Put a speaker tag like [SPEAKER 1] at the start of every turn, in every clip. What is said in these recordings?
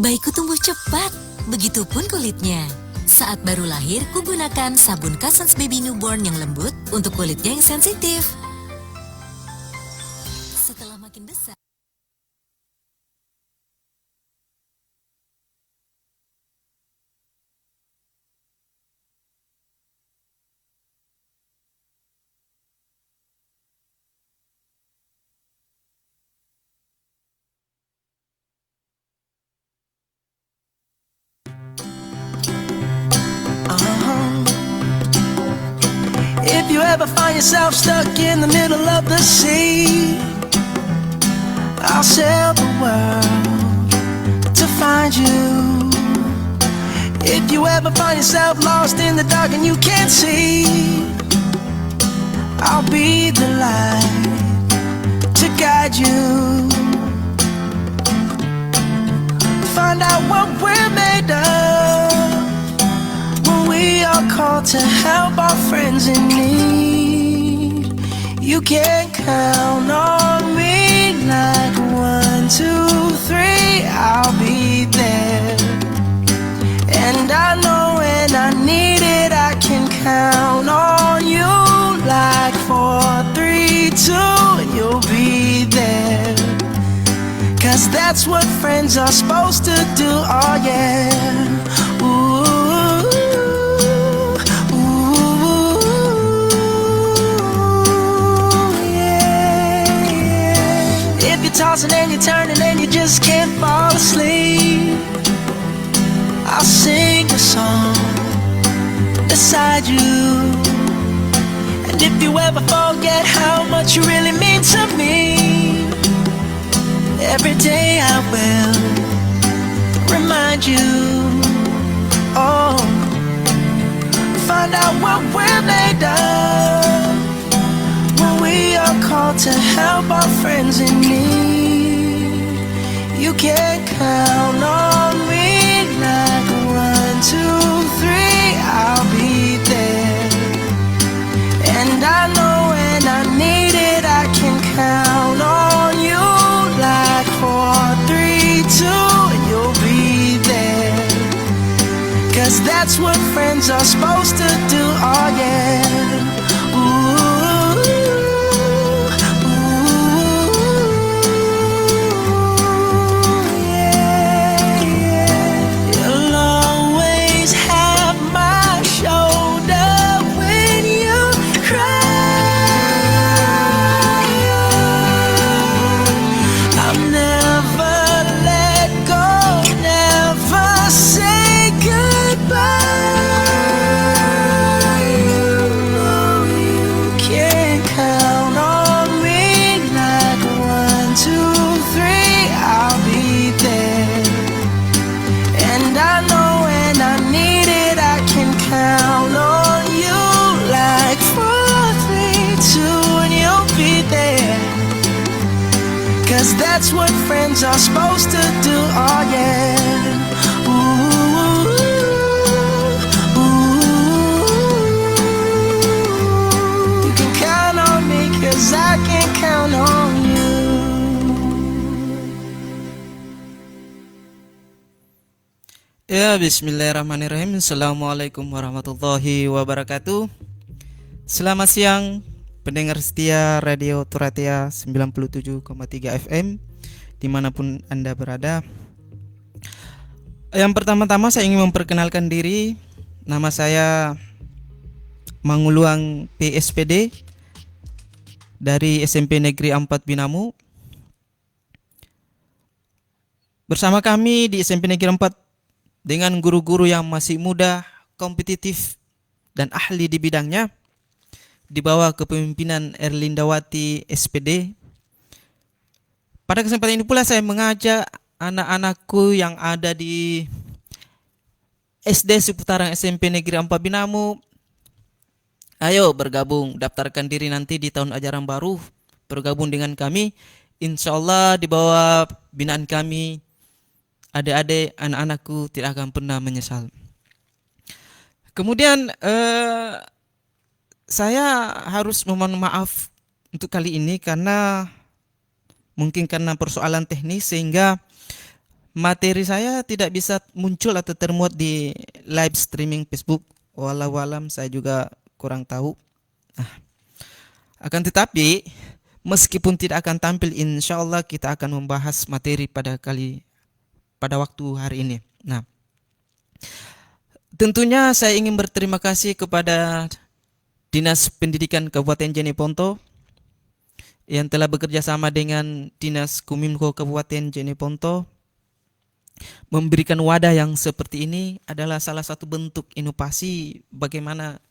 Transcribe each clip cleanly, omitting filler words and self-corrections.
[SPEAKER 1] bayiku tumbuh cepat. Begitupun kulitnya. Saat baru lahir, kugunakan sabun Cousins Baby Newborn yang lembut untuk kulitnya yang sensitif. Setelah makin besar,
[SPEAKER 2] If you ever find yourself stuck in the middle of the sea, I'll sail the world to find you. If you ever find yourself lost in the dark and you can't see, I'll be the light to guide you. Find out what we're made of when we are called to help our friends in need. You can count on me like 1, 2, 3, I'll be there. And I know when I need it, I can count on you like 4, 3, 2, and you'll be there. 'Cause that's what friends are supposed to do, oh yeah. Ooh, ooh, yeah, yeah. If you're tossing and you're turning and you just can't fall asleep, I'll sing a song beside you. And if you ever forget how much you really mean to me, every day I will remind you. Oh, find out what we're made of when we are called to help our friends in need. You can count on me like 1, 2, 3, I'll be there. And I know when I need it, I can count on you like 4, 3, 2, and you'll be there. 'Cause that's what friends are supposed to do, oh yeah. Ooh, ooh, yeah, yeah. You'll always have my shoulder when you cry. I'll never let go, never say goodbye. You know you can count on me like 1, 2, 3, I'll be there. And I know when I need it, I can count on you like 4, 3, 2, and you'll be there. 'Cause that's what friends are supposed to do, oh yeah. Ooh, ooh, you can count on me 'cause I can count on you.
[SPEAKER 3] Ya, bismillahirrahmanirrahim. Assalamualaikum warahmatullahi wabarakatuh. Selamat siang pendengar setia Radio Turatia 97,3 FM dimanapun Anda berada. Yang pertama-tama saya ingin memperkenalkan diri. Nama saya Manguluang PSPD dari SMP Negeri 4 Binamu. Bersama kami di SMP Negeri 4 dengan guru-guru yang masih muda, kompetitif, dan ahli di bidangnya, di bawah kepemimpinan Erlindawati SPD. Pada kesempatan ini pula saya mengajak anak-anakku yang ada di SD seputaran SMP Negeri 4 Binamu, ayo bergabung, daftarkan diri nanti di tahun ajaran baru, bergabung dengan kami. Insya Allah di bawah binaan kami, adik-adik, anak-anakku tidak akan pernah menyesal. Kemudian saya harus memohon maaf untuk kali ini karena mungkin karena persoalan teknis sehingga materi saya tidak bisa muncul atau termuat di live streaming Facebook. Walau alam saya juga kurang tahu. Akan tetapi meskipun tidak akan tampil, insya Allah kita akan membahas materi pada waktu hari ini. Nah, tentunya saya ingin berterima kasih kepada Dinas Pendidikan Kabupaten Jeneponto yang telah bekerja sama dengan Dinas Kominfo Kabupaten Jeneponto. Memberikan wadah yang seperti ini adalah salah satu bentuk inovasi bagaimana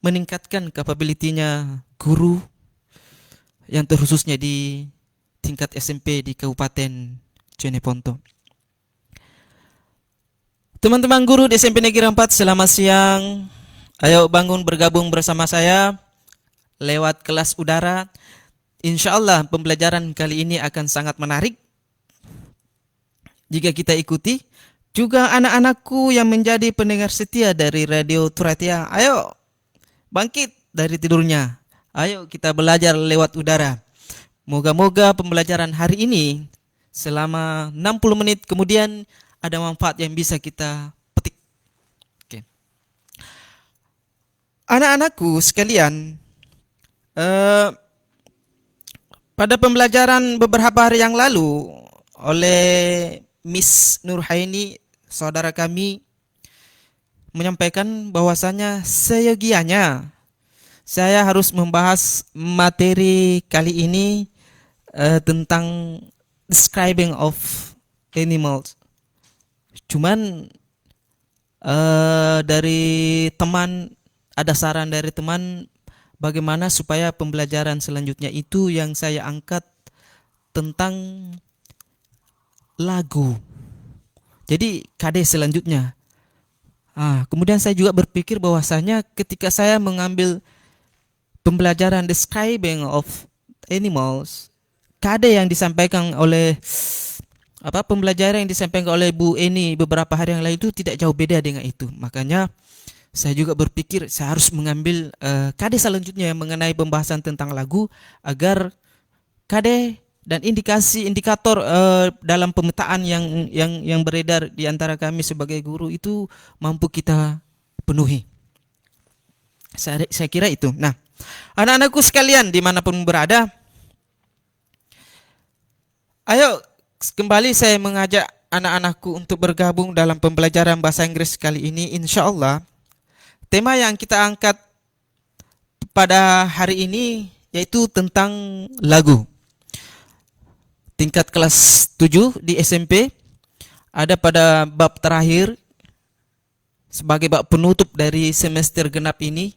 [SPEAKER 3] meningkatkan capability-nya guru yang terkhususnya di tingkat SMP di Kabupaten Jeneponto. Teman-teman guru di SMP Negeri 4, selamat siang. Ayo bangun bergabung bersama saya lewat kelas udara. Insya Allah pembelajaran kali ini akan sangat menarik jika kita ikuti. Juga anak-anakku yang menjadi pendengar setia dari Radio Turatia, ayo bangkit dari tidurnya. Ayo kita belajar lewat udara. Moga-moga pembelajaran hari ini selama 60 menit kemudian ada manfaat yang bisa kita petik. Oke. Anak-anakku sekalian, pada pembelajaran beberapa hari yang lalu oleh Miss Nurhaini, saudara kami, menyampaikan bahwasanya seyogianya saya harus membahas materi kali ini tentang describing of animals. Cuman dari teman, ada saran dari teman bagaimana supaya pembelajaran selanjutnya itu yang saya angkat tentang lagu. Jadi KD selanjutnya. Kemudian saya juga berpikir bahwasanya ketika saya mengambil pembelajaran describing of animals, KD yang disampaikan oleh pembelajaran yang disampaikan oleh Bu Eni beberapa hari yang lalu itu tidak jauh beda dengan itu. Makanya saya juga berpikir saya harus mengambil KD selanjutnya mengenai pembahasan tentang lagu agar KD dan indikator dalam pemetaan yang beredar di antara kami sebagai guru itu mampu kita penuhi. Saya kira itu. Nah, anak-anakku sekalian dimanapun berada, ayo kembali saya mengajak anak-anakku untuk bergabung dalam pembelajaran bahasa Inggris kali ini. Insya Allah tema yang kita angkat pada hari ini yaitu tentang lagu. Tingkat kelas 7 di SMP, ada pada bab terakhir sebagai bab penutup dari semester genap ini,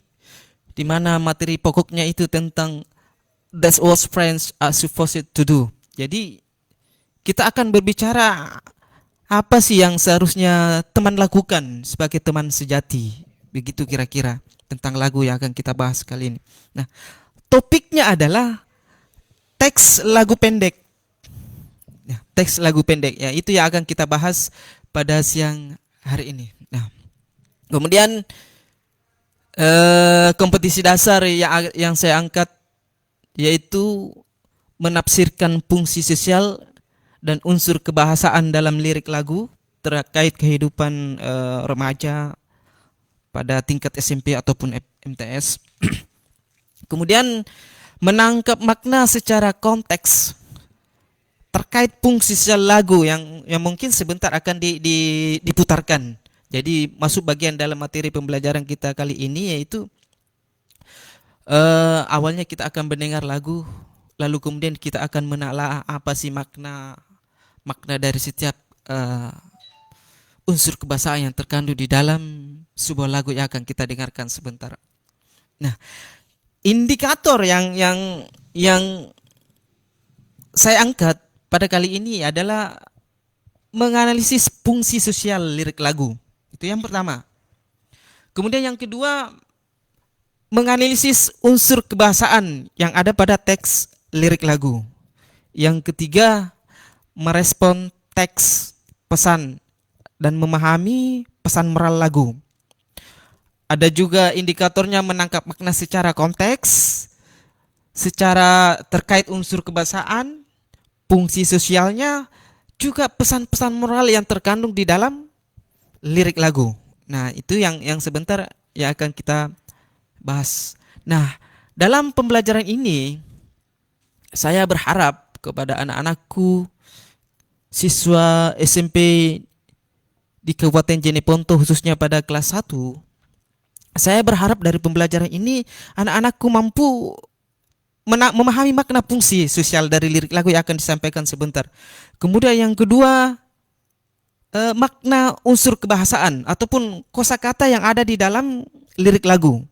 [SPEAKER 3] di mana materi pokoknya itu tentang that's what friends are supposed to do. Jadi kita akan berbicara apa sih yang seharusnya teman lakukan sebagai teman sejati. Begitu kira-kira tentang lagu yang akan kita bahas kali ini. Nah, topiknya adalah teks lagu pendek. Ya, teks lagu pendek ya, itu yang akan kita bahas pada siang hari ini. Nah, kemudian kompetisi dasar yang saya angkat yaitu menafsirkan fungsi sosial dan unsur kebahasaan dalam lirik lagu terkait kehidupan remaja pada tingkat SMP ataupun MTS. Kemudian menangkap makna secara konteks terkait fungsi sosial lagu yang mungkin sebentar akan diputarkan. Jadi masuk bagian dalam materi pembelajaran kita kali ini yaitu awalnya kita akan mendengar lagu, lalu kemudian kita akan menelaah apa sih makna dari setiap unsur kebahasaan yang terkandung di dalam sebuah lagu yang akan kita dengarkan sebentar. Nah, indikator yang saya angkat pada kali ini adalah menganalisis fungsi sosial lirik lagu. Itu yang pertama. Kemudian yang kedua, menganalisis unsur kebahasaan yang ada pada teks lirik lagu. Yang ketiga, merespon teks pesan dan memahami pesan moral lagu. Ada juga indikatornya menangkap makna secara konteks, secara terkait unsur kebahasaan, fungsi sosialnya, juga pesan-pesan moral yang terkandung di dalam lirik lagu. Nah, itu yang sebentar yang akan kita bahas. Nah, dalam pembelajaran ini saya berharap kepada anak-anakku, siswa SMP di Kabupaten Jeneponto khususnya pada kelas 1, saya berharap dari pembelajaran ini anak-anakku mampu memahami makna fungsi sosial dari lirik lagu yang akan disampaikan sebentar. Kemudian yang kedua, makna unsur kebahasaan ataupun kosakata yang ada di dalam lirik lagu.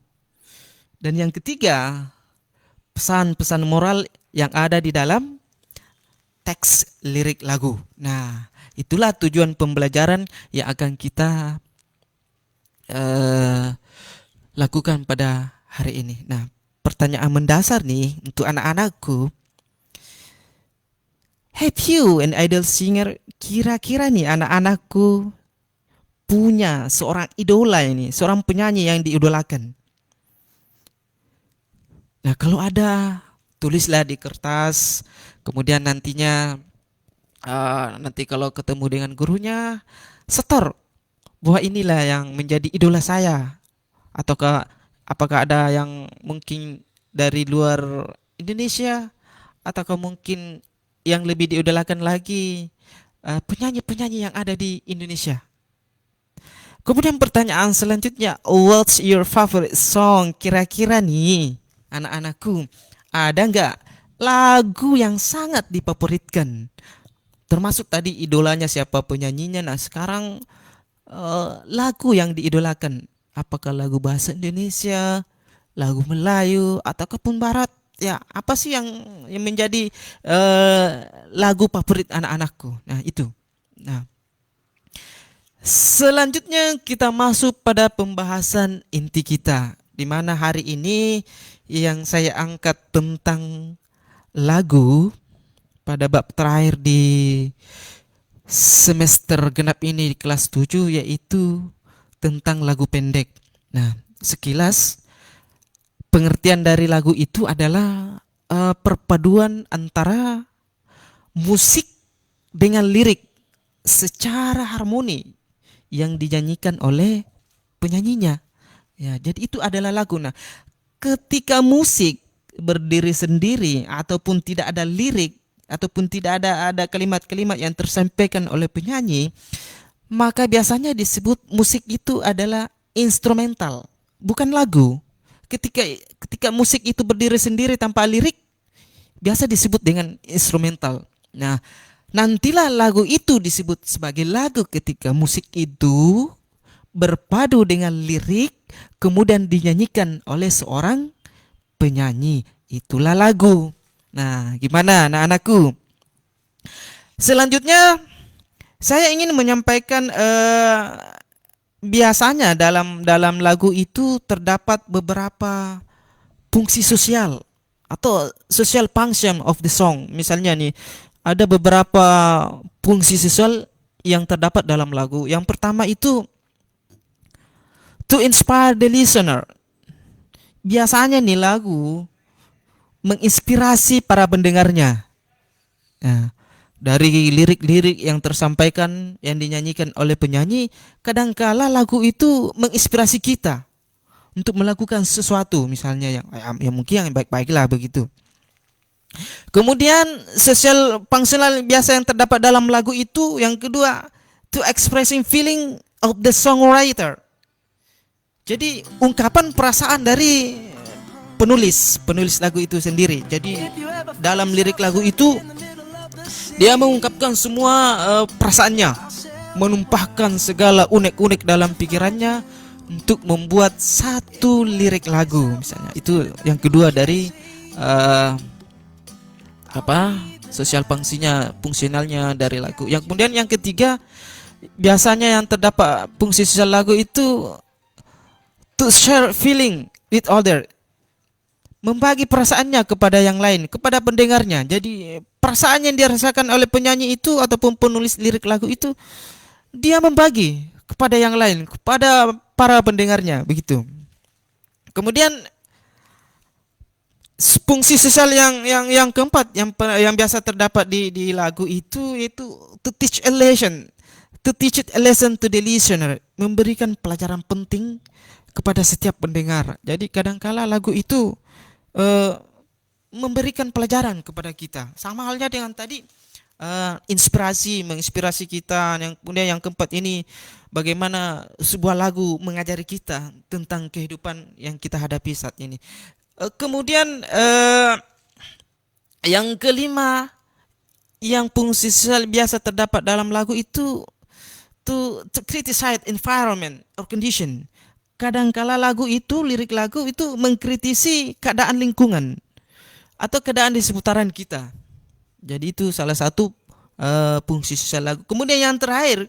[SPEAKER 3] Dan yang ketiga, pesan-pesan moral yang ada di dalam teks lirik lagu. Nah, itulah tujuan pembelajaran yang akan kita lakukan pada hari ini. Nah, pertanyaan mendasar nih untuk anak-anakku. Have you an idol singer? Kira-kira nih anak-anakku punya seorang idola ini, seorang penyanyi yang diidolakan. Nah, kalau ada, tulislah di kertas. Kemudian nantinya nanti kalau ketemu dengan gurunya, setor bahwa inilah yang menjadi idola saya. Ataukah apakah ada yang mungkin dari luar Indonesia, ataukah mungkin yang lebih diidolakan lagi penyanyi-penyanyi yang ada di Indonesia. Kemudian pertanyaan selanjutnya, what's your favorite song? Kira-kira nih anak-anakku, ada nggak lagu yang sangat difavoritkan? Termasuk tadi idolanya siapa penyanyinya. Nah, sekarang lagu yang diidolakan, apakah lagu bahasa Indonesia, lagu Melayu, ataukah pun Barat? Ya, apa sih yang menjadi lagu favorit anak-anakku? Nah, itu. Nah, selanjutnya kita masuk pada pembahasan inti kita, di mana hari ini yang saya angkat tentang lagu pada bab terakhir di semester genap ini di kelas 7, yaitu tentang lagu pendek. Nah, sekilas pengertian dari lagu itu adalah perpaduan antara musik dengan lirik secara harmoni yang dinyanyikan oleh penyanyinya. Ya, jadi itu adalah lagu. Nah, ketika musik berdiri sendiri ataupun tidak ada lirik ataupun tidak ada kalimat-kalimat yang tersampaikan oleh penyanyi, maka biasanya disebut musik itu adalah instrumental, bukan lagu. Ketika musik itu berdiri sendiri tanpa lirik, biasa disebut dengan instrumental. Nah, nantilah lagu itu disebut sebagai lagu ketika musik itu berpadu dengan lirik, kemudian dinyanyikan oleh seorang penyanyi. Itulah lagu. Nah, gimana anak-anakku? Selanjutnya, saya ingin menyampaikan biasanya dalam lagu itu terdapat beberapa fungsi sosial atau social function of the song. Misalnya nih, ada beberapa fungsi sosial yang terdapat dalam lagu. Yang pertama itu to inspire the listener. Biasanya nih lagu menginspirasi para pendengarnya. Nah, dari lirik-lirik yang tersampaikan, yang dinyanyikan oleh penyanyi, kadangkala lagu itu menginspirasi kita untuk melakukan sesuatu, misalnya yang mungkin yang baik-baiklah begitu. Kemudian social functional biasa yang terdapat dalam lagu itu, yang kedua, to expressing feeling of the songwriter. Jadi ungkapan perasaan dari penulis lagu itu sendiri. Jadi dalam lirik lagu itu dia mengungkapkan semua perasaannya, menumpahkan segala unek-unek dalam pikirannya untuk membuat satu lirik lagu, misalnya. Itu yang kedua dari sosial fungsionalnya dari lagu. Yang kemudian yang ketiga, biasanya yang terdapat fungsi sosial lagu itu to share feeling with other, membagi perasaannya kepada yang lain, kepada pendengarnya. Jadi perasaan yang dirasakan oleh penyanyi itu ataupun penulis lirik lagu itu, dia membagi kepada yang lain, kepada para pendengarnya, begitu. Kemudian fungsi sosial yang keempat yang biasa terdapat di lagu itu, yaitu to teach a lesson, to teach it a lesson to the listener, memberikan pelajaran penting kepada setiap pendengar. Jadi kadangkala lagu itu memberikan pelajaran kepada kita. Sama halnya dengan tadi menginspirasi kita. Yang kemudian yang keempat ini bagaimana sebuah lagu mengajari kita tentang kehidupan yang kita hadapi saat ini. Kemudian yang kelima, yang fungsi sosial biasa terdapat dalam lagu itu to criticize environment or condition. Kadangkala lirik lagu itu mengkritisi keadaan lingkungan atau keadaan di seputaran kita. Jadi itu salah satu fungsi sosial lagu. Kemudian yang terakhir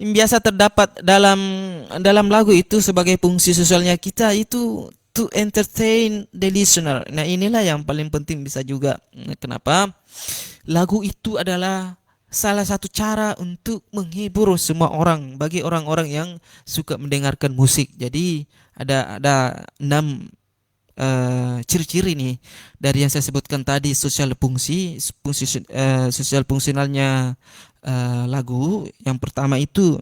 [SPEAKER 3] yang biasa terdapat dalam lagu itu sebagai fungsi sosialnya kita itu to entertain the listener. Nah, inilah yang paling penting bisa juga. Kenapa? Lagu itu adalah salah satu cara untuk menghibur semua orang, bagi orang-orang yang suka mendengarkan musik. Jadi ada 6 ciri-ciri nih dari yang saya sebutkan tadi, sosial fungsionalnya lagu. Yang pertama itu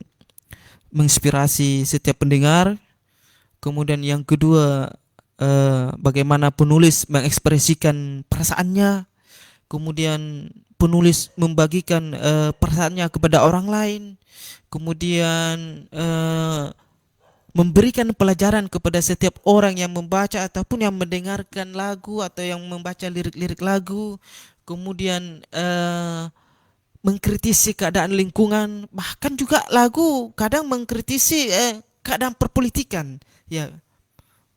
[SPEAKER 3] menginspirasi setiap pendengar. Kemudian yang kedua, bagaimana penulis mengekspresikan perasaannya. Kemudian penulis membagikan perasaannya kepada orang lain. Kemudian memberikan pelajaran kepada setiap orang yang membaca ataupun yang mendengarkan lagu atau yang membaca lirik-lirik lagu. Kemudian mengkritisi keadaan lingkungan, bahkan juga lagu kadang mengkritisi keadaan perpolitikan, ya,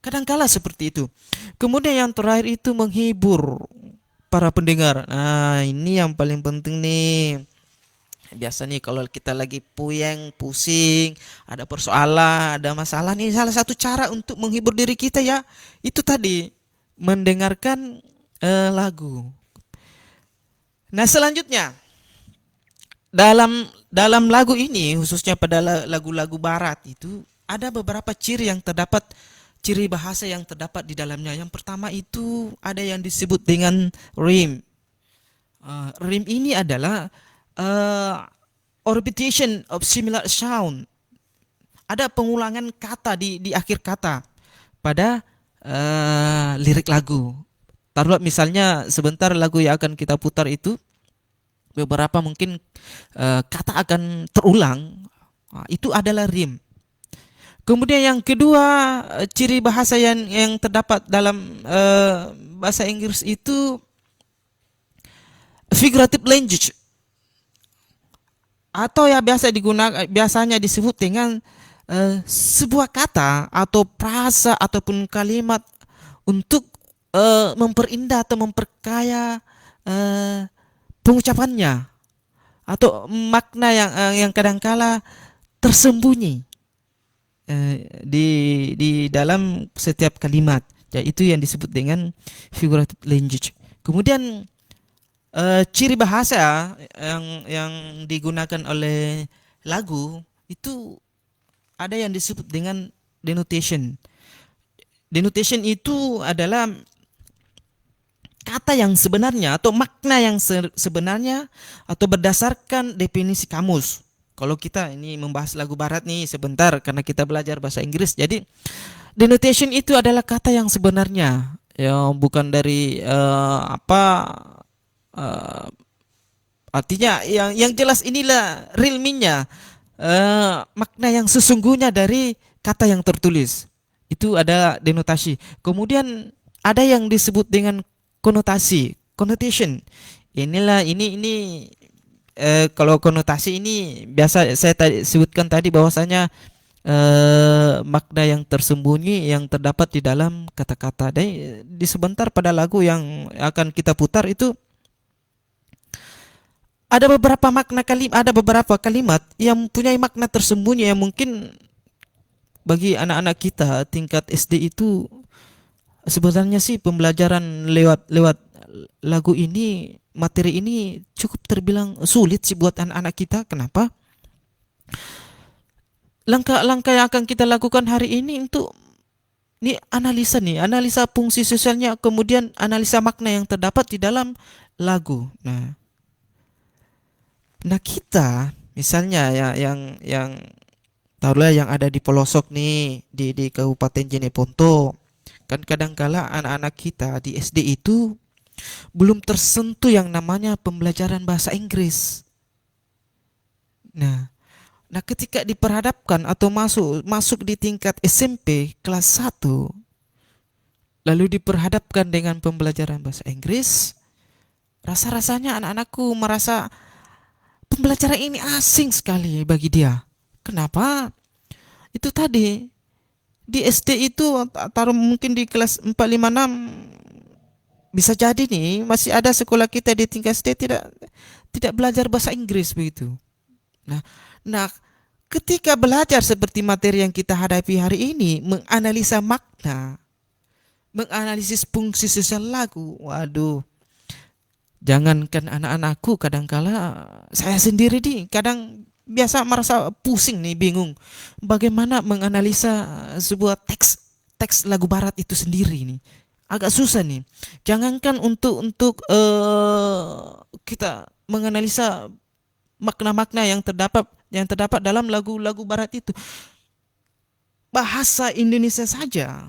[SPEAKER 3] kadangkala seperti itu. Kemudian yang terakhir itu menghibur para pendengar. Nah, ini yang paling penting nih. Biasa nih kalau kita lagi pusing, ada persoalan, ada masalah nih, salah satu cara untuk menghibur diri kita ya itu tadi, mendengarkan lagu. Nah, selanjutnya dalam lagu ini, khususnya pada lagu-lagu barat itu ada beberapa ciri bahasa yang terdapat di dalamnya. Yang pertama itu ada yang disebut dengan rhyme. Rhyme ini adalah repetition of similar sound. Ada pengulangan kata di akhir kata pada lirik lagu. Taruhlah misalnya sebentar lagu yang akan kita putar itu beberapa mungkin kata akan terulang. Itu adalah rhyme. Kemudian yang kedua, ciri bahasa yang terdapat dalam bahasa Inggris itu figurative language, atau ya biasanya disebut dengan sebuah kata atau frasa ataupun kalimat untuk memperindah atau memperkaya pengucapannya, atau makna yang kadangkala tersembunyi di dalam setiap kalimat. Ya, itu yang disebut dengan figurative language. Kemudian ciri bahasa yang digunakan oleh lagu itu ada yang disebut dengan denotation. Denotation itu adalah kata yang sebenarnya atau makna yang sebenarnya atau berdasarkan definisi kamus. Kalau kita ini membahas lagu barat nih sebentar karena kita belajar bahasa Inggris. Jadi denotation itu adalah kata yang sebenarnya, ya, bukan dari artinya yang jelas inilah real meaning-nya, makna yang sesungguhnya dari kata yang tertulis. Itu ada denotasi. Kemudian ada yang disebut dengan konotasi, connotation. Ini kalau konotasi ini biasa saya sebutkan tadi bahwasanya makna yang tersembunyi yang terdapat di dalam kata-kata. Dan di sebentar pada lagu yang akan kita putar itu ada beberapa kalimat yang punya makna tersembunyi yang mungkin bagi anak-anak kita tingkat SD itu sebenarnya sih pembelajaran lewat lagu ini, materi ini cukup terbilang sulit sih buat anak-anak kita. Kenapa? Langkah-langkah yang akan kita lakukan hari ini untuk analisa fungsi sosialnya, kemudian analisa makna yang terdapat di dalam lagu. Nah, Nah kita misalnya ya yang taruhlah yang ada di pelosok nih di Kabupaten Jeneponto, kan kadangkala anak-anak kita di SD itu belum tersentuh yang namanya pembelajaran bahasa Inggris. Nah, nah ketika diperhadapkan atau masuk masuk di tingkat SMP kelas 1 lalu diperhadapkan dengan pembelajaran bahasa Inggris, rasa-rasanya anak-anakku merasa pembelajaran ini asing sekali bagi dia. Kenapa? Itu tadi di SD itu taruh mungkin di kelas 4, 5, 6 bisa jadi nih masih ada sekolah kita di tingkat SD tidak belajar bahasa Inggris begitu. Nah, nah ketika belajar seperti materi yang kita hadapi hari ini, menganalisa makna, menganalisis fungsi sosial lagu, waduh, jangankan anak-anakku, kadangkala saya sendiri nih kadang biasa merasa pusing nih, bingung bagaimana menganalisa sebuah teks lagu barat itu sendiri nih. Agak susah nih. Jangankan untuk kita menganalisa makna-makna yang terdapat dalam lagu-lagu barat itu. Bahasa Indonesia saja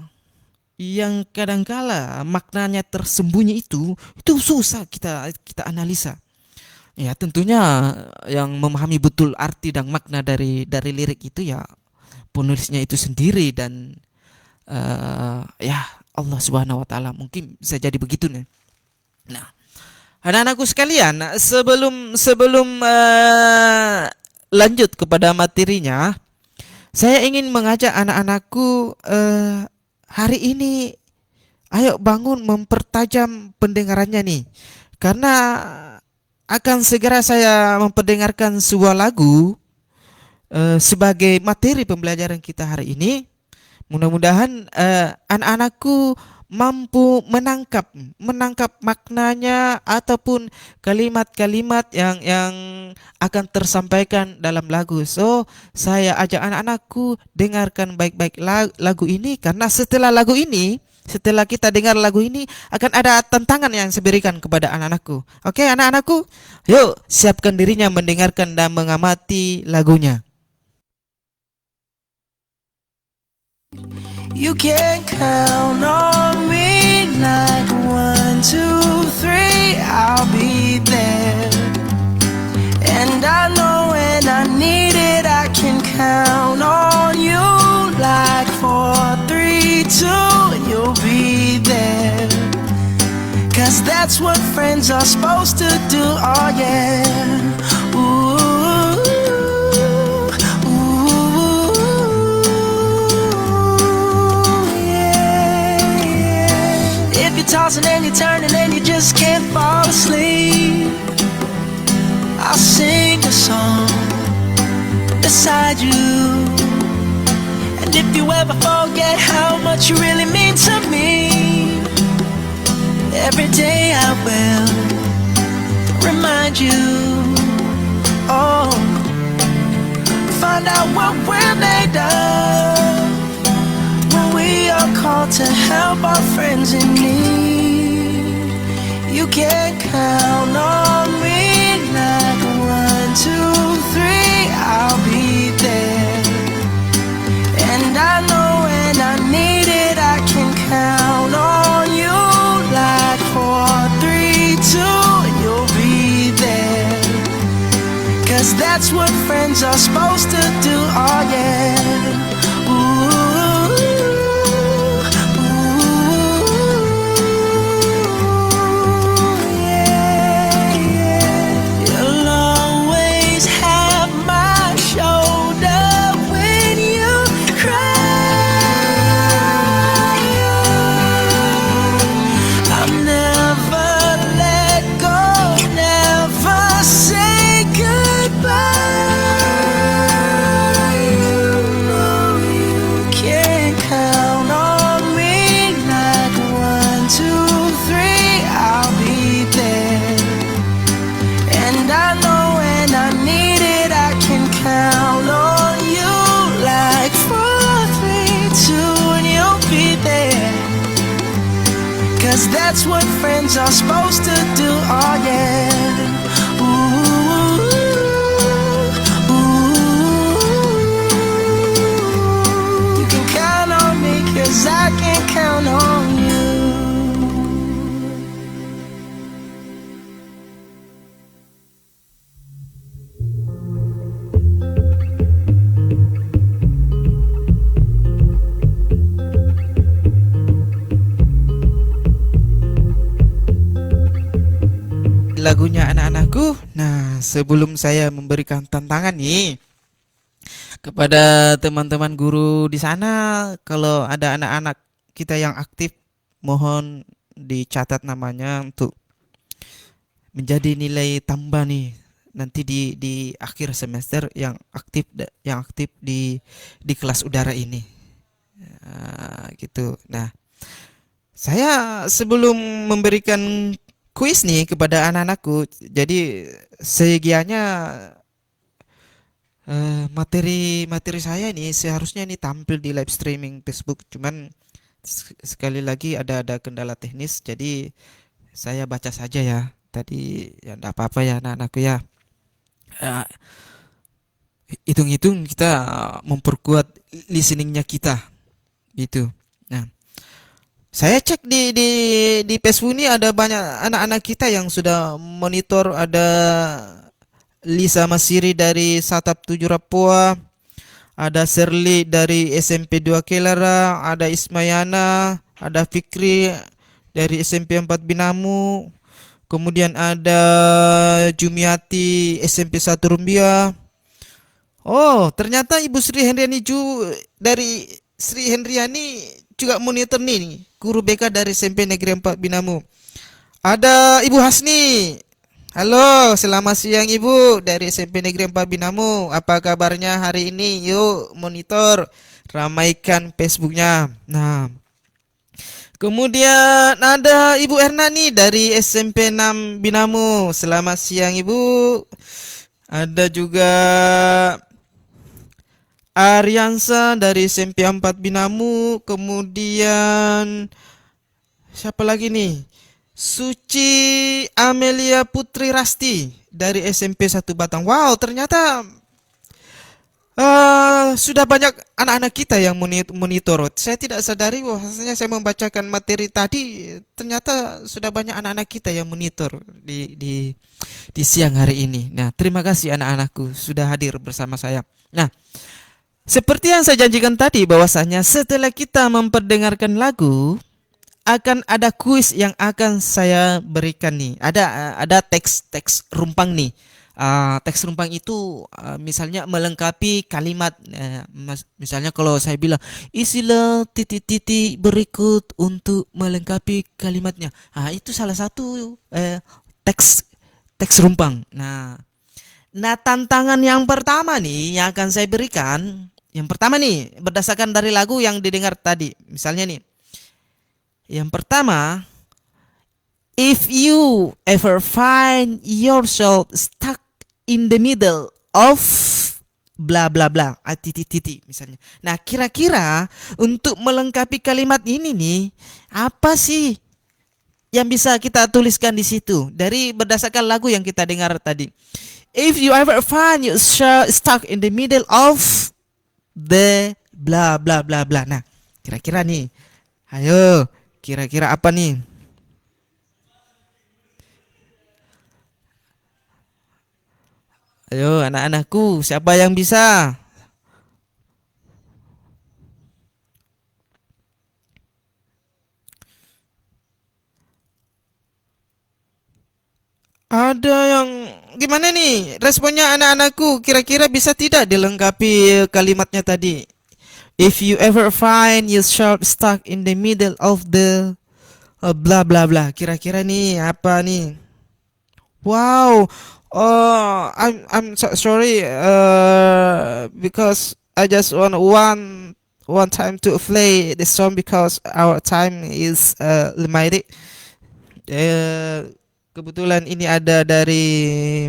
[SPEAKER 3] yang kadangkala maknanya tersembunyi itu susah kita analisa. Ya tentunya yang memahami betul arti dan makna dari lirik itu ya penulisnya itu sendiri dan ya Allah Subhanahu wa taala, mungkin bisa jadi begitu nih. Nah, anak-anakku sekalian, sebelum lanjut kepada materinya, saya ingin mengajak anak-anakku hari ini ayo bangun mempertajam pendengarannya nih. Karena akan segera saya memperdengarkan sebuah lagu sebagai materi pembelajaran kita hari ini. Mudah-mudahan anak-anakku mampu menangkap maknanya ataupun kalimat-kalimat yang akan tersampaikan dalam lagu. So, saya ajak anak-anakku dengarkan baik-baik lagu ini, karena setelah kita dengar lagu ini akan ada tantangan yang saya berikan kepada anak-anakku. Oke, anak-anakku, yuk siapkan dirinya mendengarkan dan mengamati lagunya.
[SPEAKER 2] You can count on me like 1, 2, 3, I'll be there. And I know when I need it, I can count on you like 4, 3, 2, and you'll be there. 'Cause that's what friends are supposed to do, oh yeah. Ooh. Tossing and you're turning and you just can't fall asleep, I'll sing a song beside you. And if you ever forget how much you really mean to me, every day I will remind you. Oh, find out what we're made of when we are called to help our friends in need. You can count on me like 1, 2, 3, I'll be there. And I know when I need it, I can count on you like 4, 3, 2, and you'll be there. 'Cause that's what friends are supposed to do, oh yeah. Ooh. That's what friends are supposed to do, oh yeah. Ooh.
[SPEAKER 3] anak-anakku. Nah, sebelum saya memberikan tantangan nih kepada teman-teman guru di sana, kalau ada anak-anak kita yang aktif, mohon dicatat namanya untuk menjadi nilai tambah nih nanti di akhir semester yang aktif di kelas udara ini. Gitu. Nah, saya sebelum memberikan kuis nih kepada anak-anakku, jadi segianya materi saya ini seharusnya ini tampil di live streaming Facebook, cuman sekali lagi ada kendala teknis, jadi saya baca saja ya. Tadi ya enggak apa-apa ya anak-anakku ya. Eh, Hitung-hitung kita memperkuat listeningnya kita gitu. Nah, saya cek di Facebook ini ada banyak anak-anak kita yang sudah monitor. Ada Lisa Masiri dari Satap 7 Rapua, ada Serli dari SMP 2 Kelara, ada Ismayana, ada Fikri dari SMP 4 Binamu, kemudian ada Jumiati SMP 1 Rumbia. Oh, ternyata Ibu Sri Hendriani dari Sri Hendriani juga monitor nih, guru BK dari SMP Negeri 4 Binamu. Ada Ibu Hasni. Halo, selamat siang Ibu dari SMP Negeri 4 Binamu. Apa kabarnya hari ini? Yuk monitor, ramaikan Facebooknya. Nah, kemudian ada Ibu Erna nih dari SMP 6 Binamu. Selamat siang Ibu. Ada juga Ariansa dari SMP 4 Binamu. Kemudian siapa lagi nih? Suci Amelia Putri Rasti dari SMP 1 Batang. Wow, ternyata sudah banyak anak-anak kita yang monitor. Saya tidak sadari bahwasanya saya membacakan materi tadi, ternyata sudah banyak anak-anak kita yang monitor di siang hari ini. Nah, terima kasih anak-anakku sudah hadir bersama saya. Nah, seperti yang saya janjikan tadi bahwasanya setelah kita memperdengarkan lagu, akan ada kuis yang akan saya berikan nih. Ada teks rumpang nih. Teks rumpang itu misalnya melengkapi kalimat. Misalnya kalau saya bilang isilah titik-titik berikut untuk melengkapi kalimatnya. Itu salah satu teks rumpang. Nah, tantangan yang pertama nih yang akan saya berikan. Yang pertama nih berdasarkan dari lagu yang didengar tadi. Misalnya nih. Yang pertama, if you ever find yourself stuck in the middle of bla bla bla, titik misalnya. Nah, kira-kira untuk melengkapi kalimat ini nih, apa sih yang bisa kita tuliskan di situ dari berdasarkan lagu yang kita dengar tadi? If you ever find yourself stuck in the middle of the bla bla bla bla. Nah, kira-kira nih, ayo. Kira-kira apa nih? Ayo anak-anakku, siapa yang bisa? Ada yang gimana nih? Responnya anak-anakku, kira-kira bisa tidak dilengkapi kalimatnya tadi? If you ever find yourself stuck in the middle of the bla bla bla. Kira-kira nih apa nih? Wow. I'm sorry because I just want one time to play the song because our time is limited. Kebetulan ini ada dari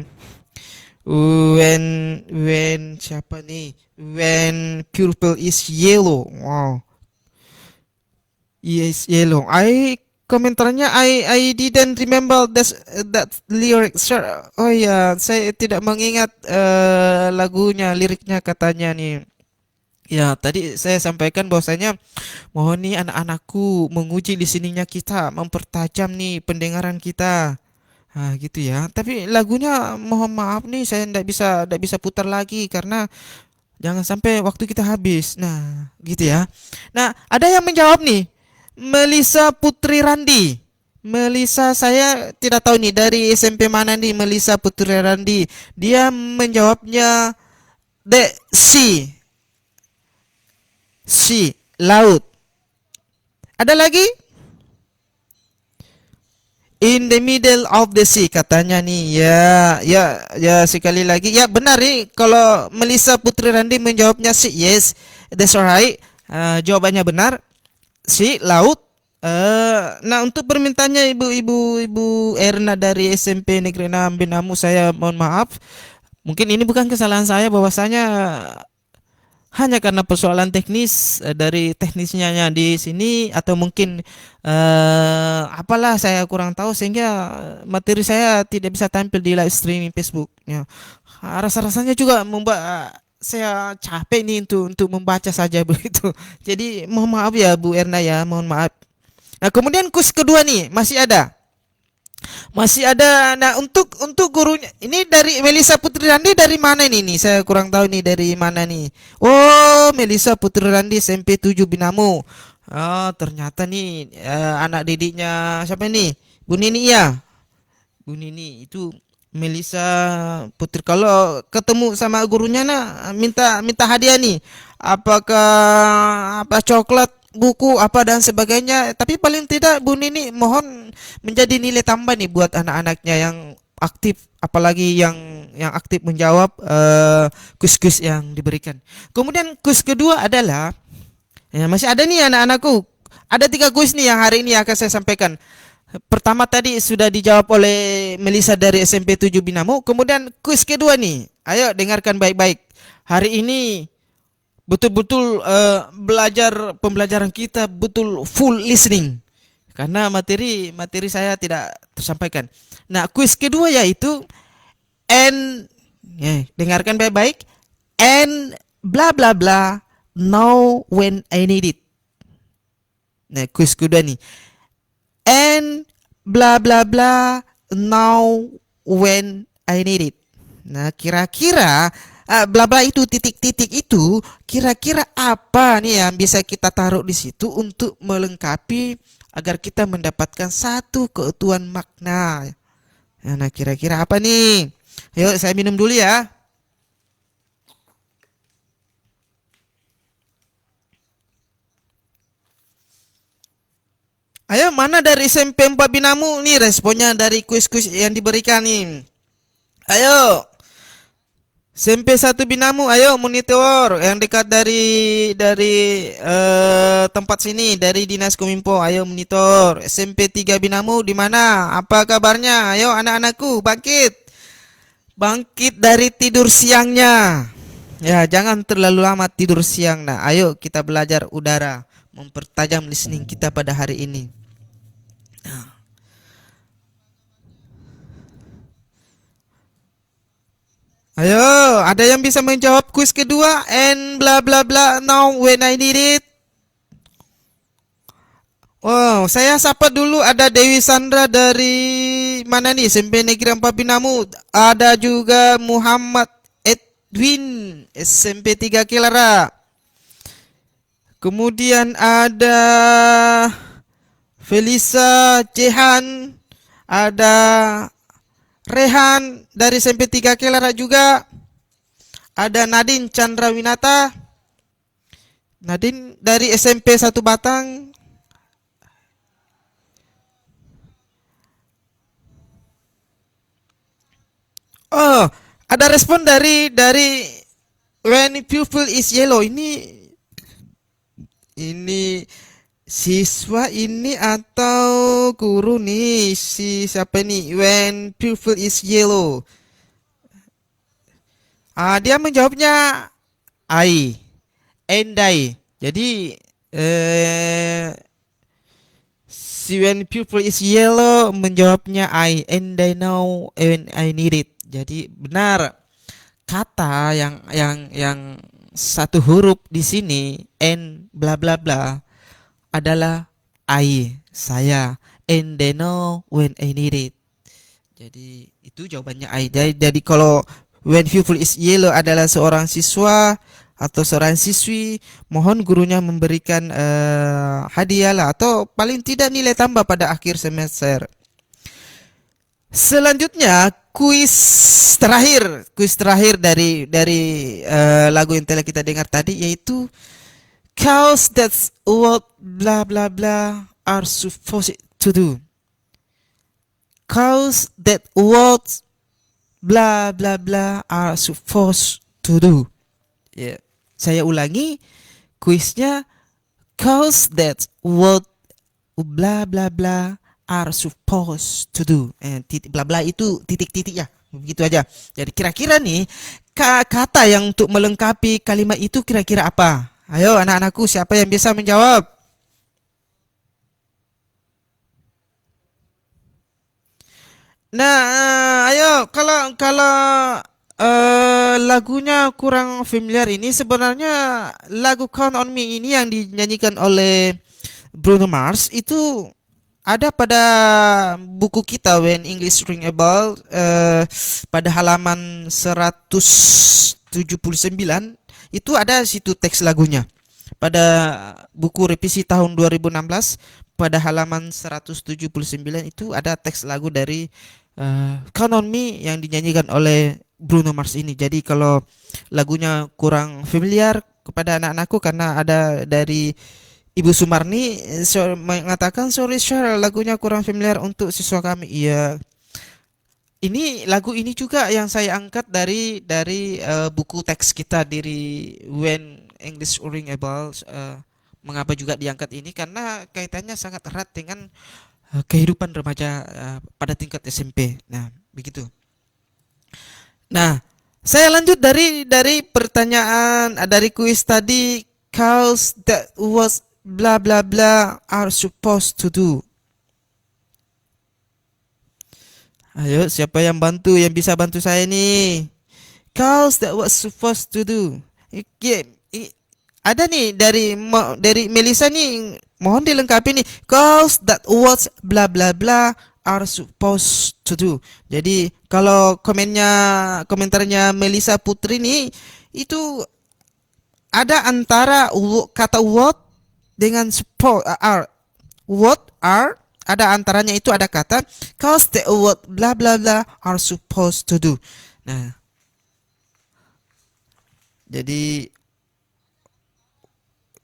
[SPEAKER 3] when siapa nih? When purple is yellow. Wow. Yes, yellow. Komentarnya I didn't remember that lyric. Sir. Oh ya, saya tidak mengingat lagunya, liriknya katanya nih. Ya, tadi saya sampaikan bahwasanya mohon nih anak-anakku menguji listeningnya kita, mempertajam nih pendengaran kita. Gitu ya. Tapi lagunya mohon maaf nih saya tidak bisa putar lagi karena jangan sampai waktu kita habis. Nah, gitu ya. Nah, ada yang menjawab nih. Melisa Putri Randi Melisa, saya tidak tahu nih dari SMP mana nih, Melisa Putri Randi. Dia menjawabnya the sea, sea, laut. Ada lagi? In the middle of the sea katanya nih. Ya, sekali lagi. Ya benar nih, kalau Melisa Putri Randi menjawabnya sea. Yes, that's right. Jawabannya benar. Sea, laut. Nah, untuk permintaannya Ibu Erna dari SMP Negeri 6 Binamu, saya mohon maaf. Mungkin ini bukan kesalahan saya, bahwasanya hanya karena persoalan teknis, dari teknisnya di sini, atau mungkin apalah, saya kurang tahu, sehingga materi saya tidak bisa tampil di live streaming Facebook ya. Rasa-rasanya juga membuat saya capek nih untuk membaca saja begitu. Jadi mohon maaf ya Bu Erna ya, mohon maaf. Nah, kemudian kuis kedua nih masih ada. Masih ada. Nah, untuk gurunya ini dari Melisa Putri Randi, dari mana ini nih? Saya kurang tahu nih dari mana nih. Oh, Melisa Putri Randi SMP 7 Binamu. Oh, ternyata nih anak didiknya siapa nih? Bu Nini ya. Bu Nini itu Melisa Putri. Kalau ketemu sama gurunya nah, minta hadiah nih. Apakah apa, coklat, buku apa dan sebagainya. Tapi paling tidak Bu Nini mohon menjadi nilai tambah nih buat anak-anaknya yang aktif, apalagi yang aktif menjawab kuis-kuis yang diberikan. Kemudian kuis kedua adalah ya, masih ada nih anak-anakku. Ada 3 kuis nih yang hari ini akan saya sampaikan. Pertama tadi sudah dijawab oleh Melisa dari SMP 7 Binamu. Kemudian kuis kedua nih. Ayo dengarkan baik-baik. Hari ini betul-betul pembelajaran kita betul full listening. Karena materi saya tidak tersampaikan. Nah, kuis kedua yaitu and dengarkan baik-baik. And bla bla bla now when I need it. Nah, kuis kedua nih. And bla bla bla now when I need it. Nah, kira-kira bla bla itu, titik-titik itu, kira-kira apa nih yang bisa kita taruh di situ untuk melengkapi agar kita mendapatkan satu keutuhan makna. Nah, kira-kira apa nih? Yuk, saya minum dulu ya. Ayo, mana dari SMP 4 Binamu nih responnya dari kuis-kuis yang diberikan nih? Ayo. SMP 1 Binamu, ayo monitor yang dekat dari tempat sini, dari Dinas Kominfo, ayo monitor. SMP 3 Binamu di mana? Apa kabarnya? Ayo anak-anakku, bangkit. Bangkit dari tidur siangnya. Ya, jangan terlalu lama tidur siang. Nah, ayo kita belajar udara, mempertajam listening kita pada hari ini. Ayo, ada yang bisa menjawab kuis kedua? And bla bla bla now when I need it. Wow, saya sapa dulu, ada Dewi Sandra dari mana nih? SMP Negeri 4 Binamu. Ada juga Muhammad Edwin SMP 3 Kilara. Kemudian ada Felisa Jehan, ada Rehan dari SMP 3 Kilara juga. Ada Nadine Chandrawinata. Nadine dari SMP 1 Batang. Oh, ada respon dari when pupil is yellow. Ini siswa ini atau guru nih? Siapa nih? When pupil is yellow. Dia menjawabnya I, endai. Jadi si when pupil is yellow menjawabnya I, and I know when I need it. Jadi benar, kata yang satu huruf di sini and bla bla bla adalah I, saya, and they know when I need it. Jadi itu jawabannya I. Jadi kalau when pupil is yellow adalah seorang siswa, atau seorang siswi, mohon gurunya memberikan hadiah lah, atau paling tidak nilai tambah pada akhir semester. Selanjutnya kuis terakhir dari lagu yang telah kita dengar tadi, yaitu cows that's what blah blah blah are supposed to do. Cows that what blah blah blah are supposed to do. Ya, saya ulangi kuisnya, cows that what blah blah blah are supposed to do. Titik bla bla itu titik-titik ya. Begitu aja. Jadi kira-kira nih kata yang untuk melengkapi kalimat itu kira-kira apa? Ayo anak-anakku, siapa yang bisa menjawab? Nah, ayo kalau lagunya kurang familiar ini, sebenarnya lagu Count on Me ini yang dinyanyikan oleh Bruno Mars itu ada pada buku kita When English Ring a Bell, pada halaman 179 itu ada situ teks lagunya. Pada buku revisi tahun 2016 pada halaman 179 itu ada teks lagu dari Count on Me yang dinyanyikan oleh Bruno Mars ini. Jadi kalau lagunya kurang familiar kepada anak-anakku karena ada dari Ibu Sumarni mengatakan, sorry sir, lagunya kurang familiar untuk siswa kami. Iya, ini lagu ini juga yang saya angkat dari buku teks kita dari When English Ring a Bell. Mengapa juga diangkat ini? Karena kaitannya sangat erat dengan kehidupan remaja pada tingkat SMP. Nah, begitu. Nah, saya lanjut dari pertanyaan dari kuis tadi, cows that was blah blah blah are supposed to do. Ayo, siapa yang bisa bantu saya nih? Cows that was supposed to do. Ada nih dari Melisa nih, mohon dilengkapi nih. Cows that was blah blah blah are supposed to do. Jadi kalau komentarnya Melisa Putri nih, itu ada antara kata what dengan what are, ada antaranya itu ada kata cause the what blah blah blah are supposed to do. Nah, jadi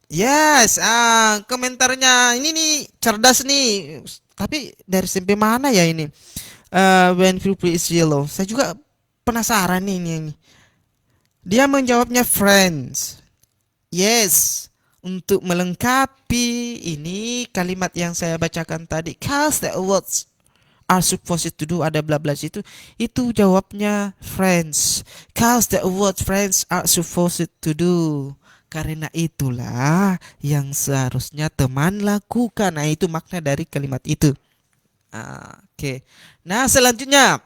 [SPEAKER 3] yes, komentarnya ini nih cerdas nih. Tapi dari SMP mana ya ini? When Philip is yellow. Saya juga penasaran nih ini. Dia menjawabnya friends. Yes. Untuk melengkapi ini kalimat yang saya bacakan tadi, cause the words are supposed to do, ada bla bla itu jawabnya friends. Cause the words friends are supposed to do. Karena itulah yang seharusnya teman lakukan. Nah, itu makna dari kalimat itu. Oke. Nah, selanjutnya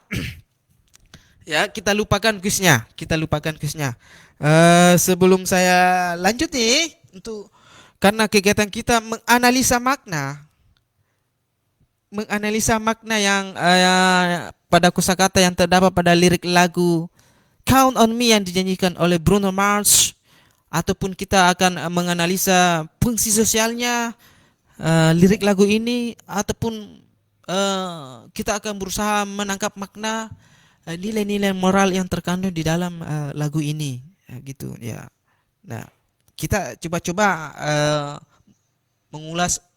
[SPEAKER 3] ya, kita lupakan kuisnya. Sebelum saya lanjut nih, karena kegiatan kita menganalisa makna yang pada kosakata yang terdapat pada lirik lagu Count on Me yang dinyanyikan oleh Bruno Mars, ataupun kita akan menganalisa fungsi sosialnya lirik lagu ini, ataupun kita akan berusaha menangkap makna nilai-nilai moral yang terkandung di dalam lagu ini, gitu ya. Nah, kita coba-coba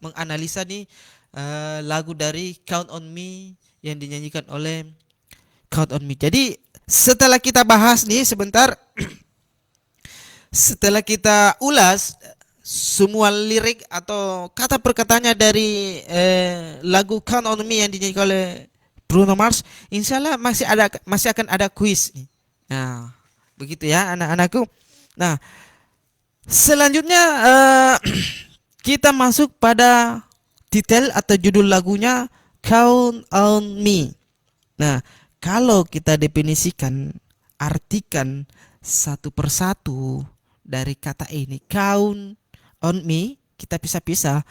[SPEAKER 3] menganalisa nih lagu dari Count on Me yang dinyanyikan oleh Count on Me. Jadi setelah kita bahas nih sebentar, setelah kita ulas semua lirik atau kata perkataannya dari lagu Count on Me yang dinyanyikan oleh Bruno Mars, insya Allah masih akan ada kuis. Nah, begitu ya anak-anakku. Nah, selanjutnya kita masuk pada titel atau judul lagunya Count on Me. Nah, kalau kita definisikan, artikan satu persatu dari kata ini, count on me, kita pisah-pisah.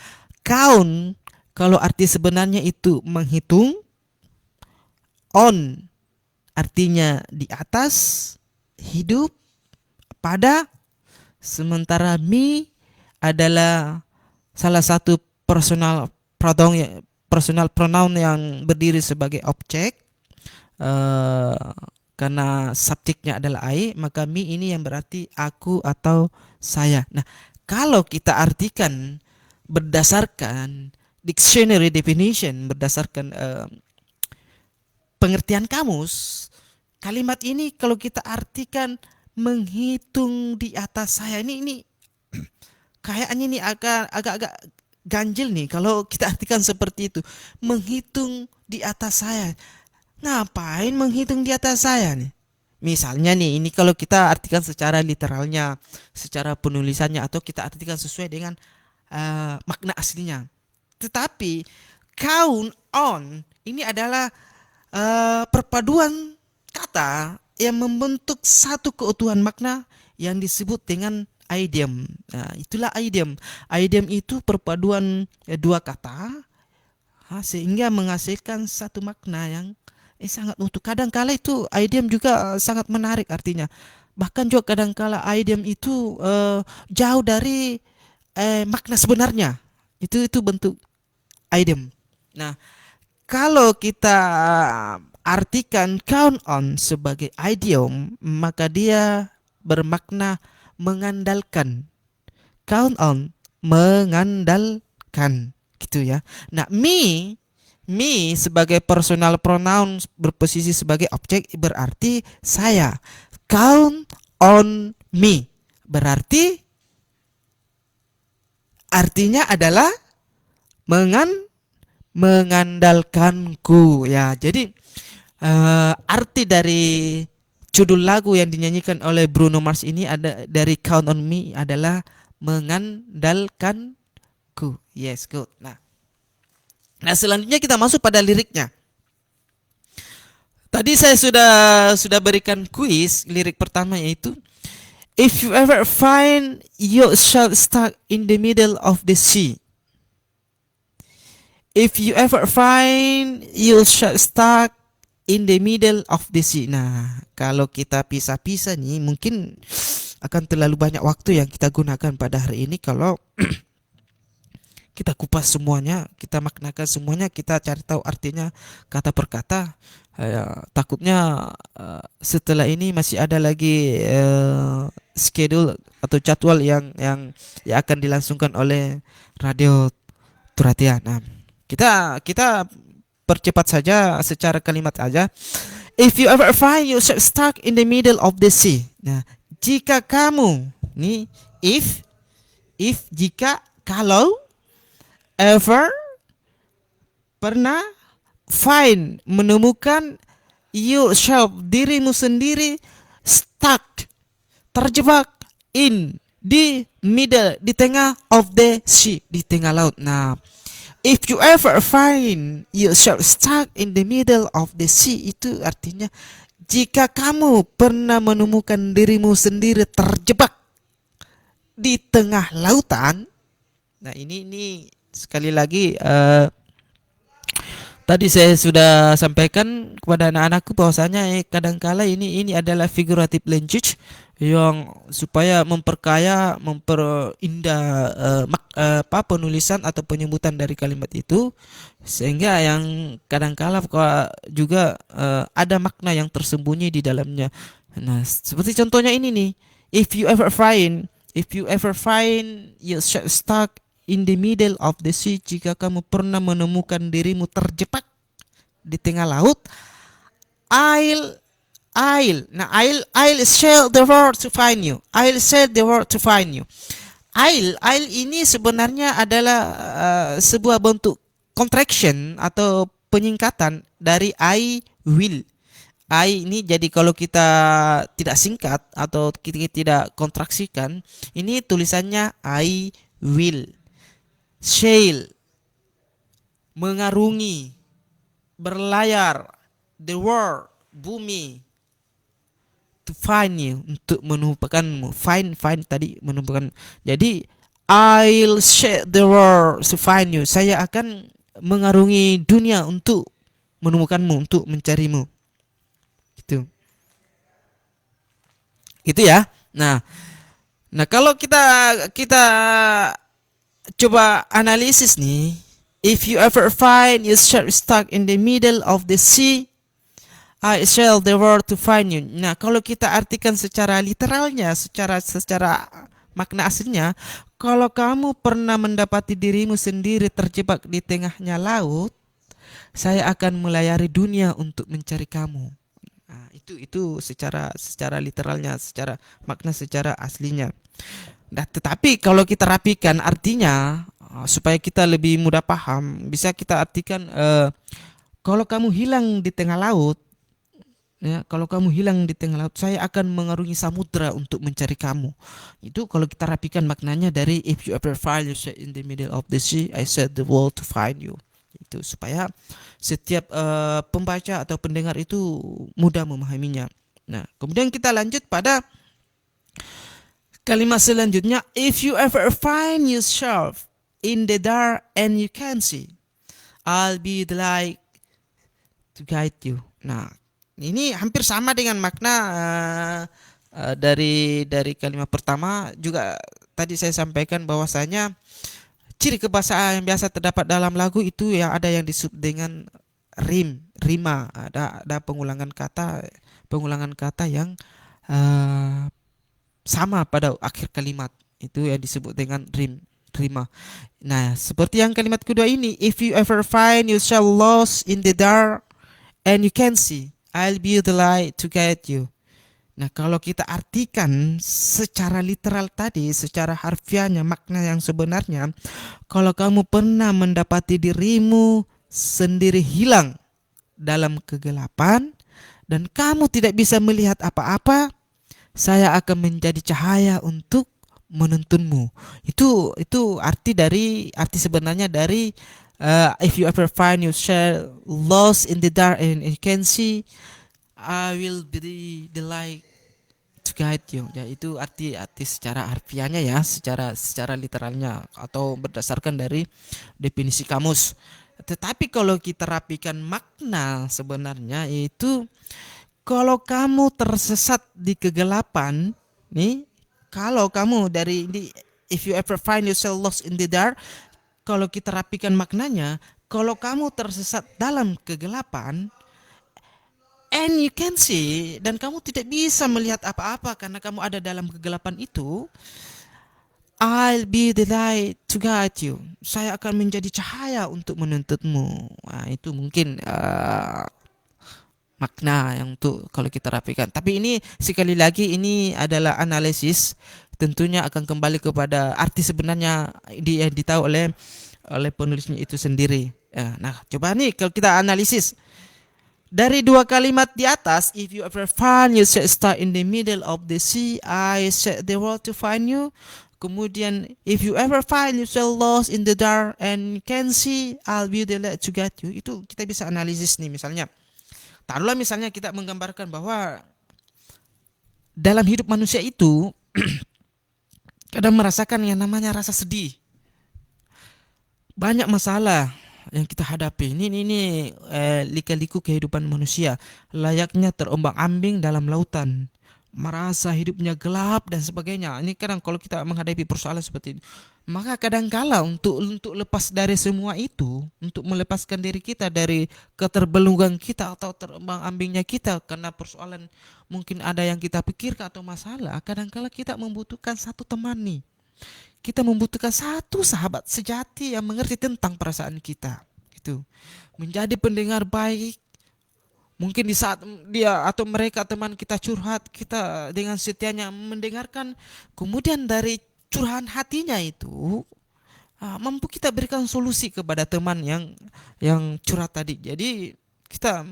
[SPEAKER 3] Count kalau arti sebenarnya itu menghitung, on artinya di atas, hidup, pada, Sementara me adalah salah satu personal pronoun yang berdiri sebagai objek. Eh, karena subjeknya adalah I, maka me ini yang berarti aku atau saya. Nah, kalau kita artikan berdasarkan dictionary definition, berdasarkan pengertian kamus, kalimat ini kalau kita artikan menghitung di atas saya, ini kayaknya ini agak-agak ganjil nih kalau kita artikan seperti itu. Menghitung di atas saya. Ngapain menghitung di atas saya nih? Misalnya nih, ini kalau kita artikan secara literalnya, secara penulisannya, atau kita artikan sesuai dengan makna aslinya. Tetapi count on ini adalah perpaduan kata yang membentuk satu keutuhan makna yang disebut dengan idiom. Nah, itulah idiom. Idiom itu perpaduan dua kata sehingga menghasilkan satu makna yang sangat utuh. Kadang-kala itu idiom juga sangat menarik artinya. Bahkan juga kadang-kala idiom itu jauh dari makna sebenarnya. Itu bentuk idiom. Nah, kalau kita artikan count on sebagai idiom, maka dia bermakna mengandalkan. Count on, mengandalkan, gitu ya. Nah, me sebagai personal pronoun berposisi sebagai objek berarti saya. Count on me berarti artinya adalah mengandalkanku ya. Jadi arti dari judul lagu yang dinyanyikan oleh Bruno Mars ini ada dari Count on Me adalah mengandalkanku. Yes, good. Nah, selanjutnya kita masuk pada liriknya. Tadi saya sudah berikan kuis. Lirik pertama yaitu if you ever find yourself stuck in the middle of the sea. If you ever find yourself stuck in the middle of the sea. Nah, kalau kita pisah-pisah nih mungkin akan terlalu banyak waktu yang kita gunakan pada hari ini kalau kita kupas semuanya, kita maknakan semuanya, kita cari tahu artinya kata per kata. Takutnya setelah ini masih ada lagi schedule atau jadwal yang akan dilangsungkan oleh Radio Turatia. Nah, kita percepat saja secara kalimat aja. If you ever find yourself stuck in the middle of the sea. Nah, jika kamu nih if jika, kalau, ever, pernah, find, menemukan, yourself, dirimu sendiri, stuck, terjebak, in, di middle, di tengah, of the sea, di tengah laut. Nah, if you ever find yourself stuck in the middle of the sea, itu artinya jika kamu pernah menemukan dirimu sendiri terjebak di tengah lautan. Nah, ini sekali lagi tadi saya sudah sampaikan kepada anak-anakku bahwasanya kadangkala ini adalah figurative language yang supaya memperkaya, memperindah penulisan atau penyebutan dari kalimat itu, sehingga yang kadangkala juga ada makna yang tersembunyi di dalamnya. Nah, seperti contohnya ini nih, if you ever find yourself stuck in the middle of the sea, jika kamu pernah menemukan dirimu terjebak di tengah laut, I'll sail the world to find you. I'll sail the world to find you. I'll ini sebenarnya adalah sebuah bentuk contraction atau penyingkatan dari I will. I ini jadi kalau kita tidak singkat atau kita tidak kontraksikan, ini tulisannya I will. Sail, mengarungi, berlayar, the world, bumi, to find you, untuk menemukanmu. Find tadi menemukan. Jadi I'll share the world to find you. Saya akan mengarungi dunia untuk menemukanmu, untuk mencarimu. Gitu ya. Nah, Nah, kalau kita coba analisis nih, if you ever find yourself stuck in the middle of the sea, I shall the world to find you. Nah, kalau kita artikan secara literalnya, secara makna aslinya, kalau kamu pernah mendapati dirimu sendiri terjebak di tengahnya laut, saya akan melayari dunia untuk mencari kamu. Nah, itu secara literalnya, secara makna secara aslinya. Nah, tetapi kalau kita rapikan artinya supaya kita lebih mudah paham, bisa kita artikan kalau kamu hilang di tengah laut, ya, kalau kamu hilang di tengah laut, saya akan mengarungi samudra untuk mencari kamu. Itu kalau kita rapikan maknanya dari if you ever find yourself in the middle of the sea, I set the world to find you. Itu supaya setiap pembaca atau pendengar itu mudah memahaminya. Nah, kemudian kita lanjut pada kalimat selanjutnya, if you ever find yourself in the dark and you can see, I'll be the light to guide you. Nah, ini hampir sama dengan makna dari kalimat pertama. Juga tadi saya sampaikan bahwasanya ciri kebahasaan yang biasa terdapat dalam lagu itu yang ada yang disebut dengan rima, ada pengulangan kata yang sama pada akhir kalimat, itu yang disebut dengan rima. Nah, seperti yang kalimat kedua ini, if you ever find yourself lost in the dark and you can see, I'll be the light to guide you. Nah, kalau kita artikan secara literal tadi, secara harfiahnya, makna yang sebenarnya, kalau kamu pernah mendapati dirimu sendiri hilang dalam kegelapan dan kamu tidak bisa melihat apa-apa, saya akan menjadi cahaya untuk menuntunmu. Itu arti sebenarnya dari if you ever find yourself lost in the dark and you can see, I will be the light to guide you. Ya, itu arti secara harfiahnya ya, secara literalnya atau berdasarkan dari definisi kamus. Tetapi kalau kita rapikan makna sebenarnya itu, kalau kamu tersesat di kegelapan, nih, kalau kamu dari ini, if you ever find yourself lost in the dark, kalau kita rapikan maknanya, kalau kamu tersesat dalam kegelapan, and you can see, dan kamu tidak bisa melihat apa-apa karena kamu ada dalam kegelapan itu, I'll be the light to guide you. Saya akan menjadi cahaya untuk menuntutmu. Nah, itu mungkin makna yang untuk kalau kita rapikan. Tapi ini sekali lagi ini adalah analisis, tentunya akan kembali kepada arti sebenarnya yang ditahu oleh penulisnya itu sendiri. Nah, coba nih kalau kita analisis dari dua kalimat di atas, if you ever find yourself stuck in the middle of the sea, I set the world to find you. Kemudian, if you ever find yourself lost in the dark and can see, I'll be the light to guide you. Itu kita bisa analisis nih, misalnya. Taruhlah misalnya kita menggambarkan bahwa dalam hidup manusia itu kadang merasakan yang namanya rasa sedih. Banyak masalah yang kita hadapi. Ini lika-liku kehidupan manusia, layaknya terombang-ambing dalam lautan, merasa hidupnya gelap dan sebagainya. Ini kadang kalau kita menghadapi persoalan seperti ini, maka kadangkala untuk lepas dari semua itu, untuk melepaskan diri kita dari keterbelenggan kita atau terombang-ambingnya kita karena persoalan mungkin ada yang kita pikirkan atau masalah, kadangkala kita membutuhkan satu teman nih. Kita membutuhkan satu sahabat sejati yang mengerti tentang perasaan kita. Itu menjadi pendengar baik. Mungkin di saat dia atau mereka teman kita curhat, kita dengan setianya mendengarkan, kemudian dari curahan hatinya itu mampu kita berikan solusi kepada teman yang curhat tadi. Jadi kita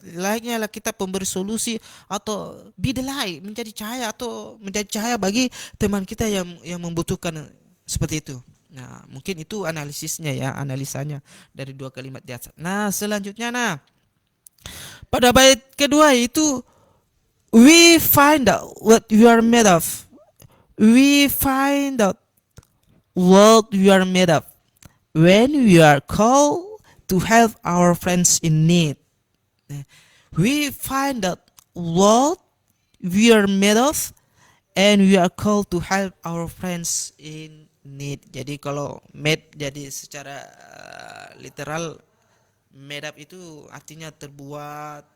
[SPEAKER 3] layaknya lah kita pemberi solusi atau be the light, menjadi cahaya atau menjadi cahaya bagi teman kita yang membutuhkan seperti itu. Nah, mungkin itu analisisnya ya, analisanya dari dua kalimat di atas. Nah, selanjutnya pada bait kedua itu, we find out what you are made of. We find out what you are made of when we are called to help our friends in need. We find out what we are made of and we are called to help our friends in need. Jadi kalau made jadi secara literal, made up itu artinya terbuat,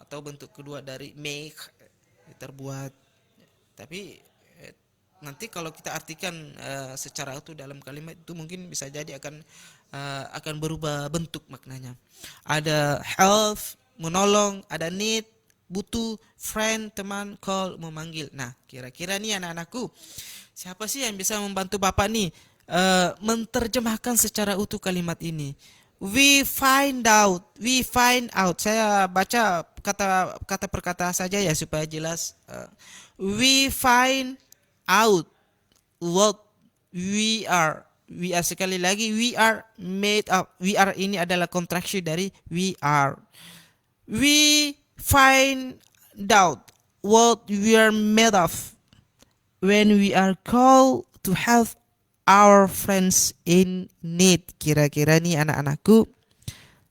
[SPEAKER 3] atau bentuk kedua dari make, terbuat. Tapi nanti kalau kita artikan secara utuh dalam kalimat itu mungkin bisa jadi akan berubah bentuk maknanya. Ada help, menolong, ada need, butuh, friend, teman, call, memanggil. Nah, kira-kira nih anak-anakku, siapa sih yang bisa membantu Bapak nih menerjemahkan secara utuh kalimat ini? We find out. Saya baca kata per kata saja ya supaya jelas. We find out what we are. We are, sekali lagi, we are made up. We are ini adalah kontraksi dari we are. We find out what we are made of when we are called to help our friends in need. Kira-kira nih anak-anakku,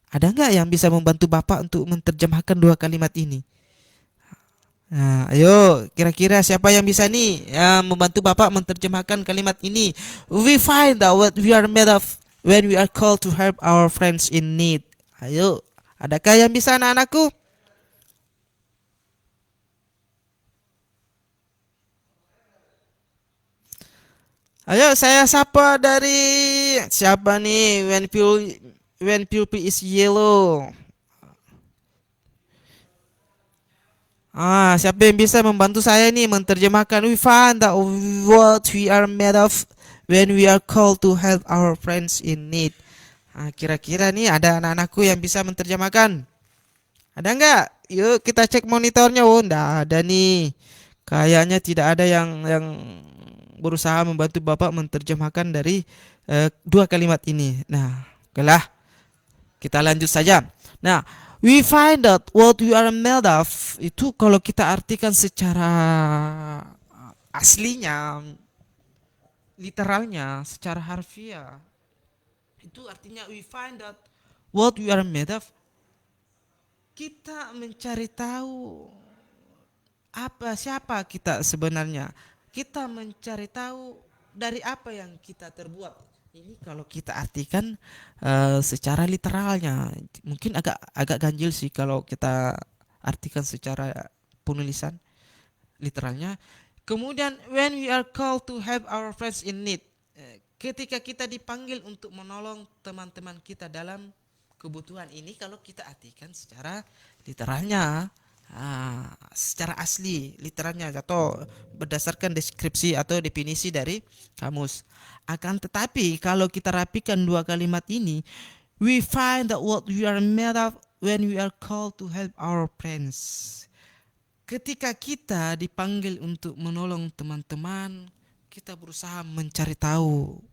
[SPEAKER 3] ada nggak yang bisa membantu Bapak untuk menerjemahkan dua kalimat ini? Nah, ayo, kira-kira siapa yang bisa nih membantu Bapak menerjemahkan kalimat ini? We find out what we are made of when we are called to help our friends in need. Ayo, adakah yang bisa anak-anakku? Ayo, saya sapa dari siapa nih? When pupil is yellow. Siapa yang bisa membantu saya nih menerjemahkan we find out what we are made of when we are called to help our friends in need. Kira-kira nih ada anak-anakku yang bisa menerjemahkan? Ada nggak? Yuk kita cek monitornya. Oh, nggak ada nih. Kayaknya tidak ada yang berusaha membantu Bapak menerjemahkan dari dua kalimat ini. Nah, okelah. Kita lanjut saja. Nah, we find out what we are made of itu kalau kita artikan secara aslinya, literalnya, secara harfiah, itu artinya we find out what we are made of. Kita mencari tahu siapa kita sebenarnya. Kita mencari tahu dari apa yang kita terbuat. Ini kalau kita artikan secara literalnya, mungkin agak ganjil sih kalau kita artikan secara penulisan literalnya. Kemudian when we are called to help our friends in need, ketika kita dipanggil untuk menolong teman-teman kita dalam kebutuhan, ini kalau kita artikan secara literalnya, secara asli literalnya atau berdasarkan deskripsi atau definisi dari kamus. Akan tetapi kalau kita rapikan dua kalimat ini, we find that what we are made of when we are called to help our friends. Ketika kita dipanggil untuk menolong teman-teman, kita berusaha mencari tahu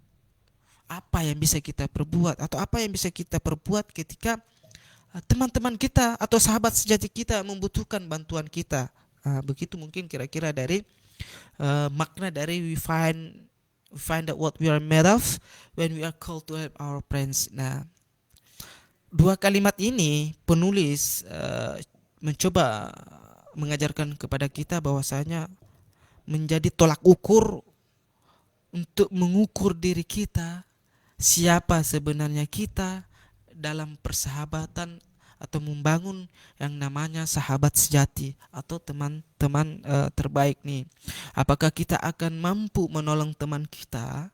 [SPEAKER 3] apa yang bisa kita perbuat atau apa yang bisa kita perbuat ketika teman-teman kita atau sahabat sejati kita membutuhkan bantuan kita. Begitu mungkin kira-kira dari makna dari we find out what we are made of when we are called to help our friends. Nah, dua kalimat ini penulis mencoba mengajarkan kepada kita bahwasanya menjadi tolak ukur untuk mengukur diri kita, siapa sebenarnya kita dalam persahabatan atau membangun yang namanya sahabat sejati atau teman-teman terbaik nih. Apakah kita akan mampu menolong teman kita,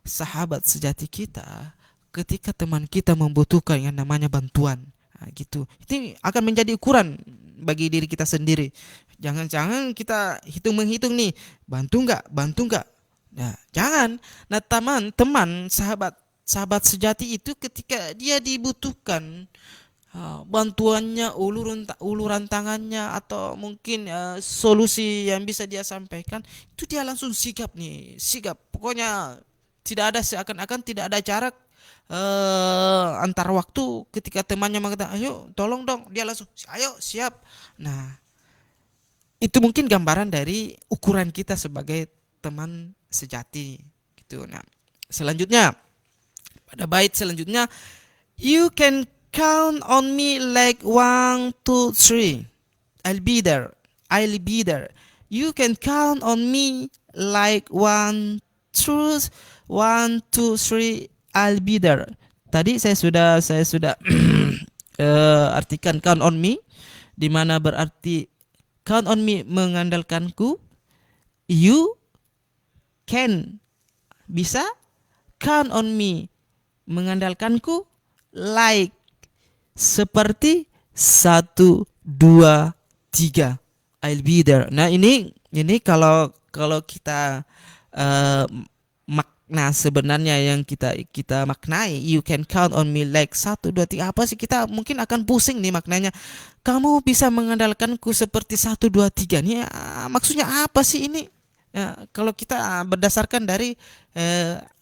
[SPEAKER 3] sahabat sejati kita, ketika teman kita membutuhkan yang namanya bantuan? Gitu. Ini akan menjadi ukuran bagi diri kita sendiri. Jangan-jangan kita menghitung nih, bantu nggak? Nah, jangan. Nah, teman, sahabat sejati itu ketika dia dibutuhkan bantuannya, uluran tangannya atau mungkin solusi yang bisa dia sampaikan, itu dia langsung sigap. Pokoknya seakan-akan tidak ada jarak antar waktu. Ketika temannya mengatakan ayo tolong dong, dia langsung ayo siap. Nah, itu mungkin gambaran dari ukuran kita sebagai teman sejati gitu. Nah, selanjutnya pada bait selanjutnya, you can count on me like 1, 2, 3. I'll be there. You can count on me like 1, 2, 1, 2, 3, I'll be there. Tadi saya sudah artikan count on me, di mana berarti count on me mengandalkanku. You can bisa count on me mengandalkanku like seperti 1, 2, 3 I'll be there. Nah ini kalau kita makna sebenarnya yang kita maknai, you can count on me like 1, 2, 3, apa sih, kita mungkin akan pusing nih maknanya. Kamu bisa mengandalkanku seperti 1, 2, 3 nih, maksudnya apa sih ini? Ya, kalau kita berdasarkan dari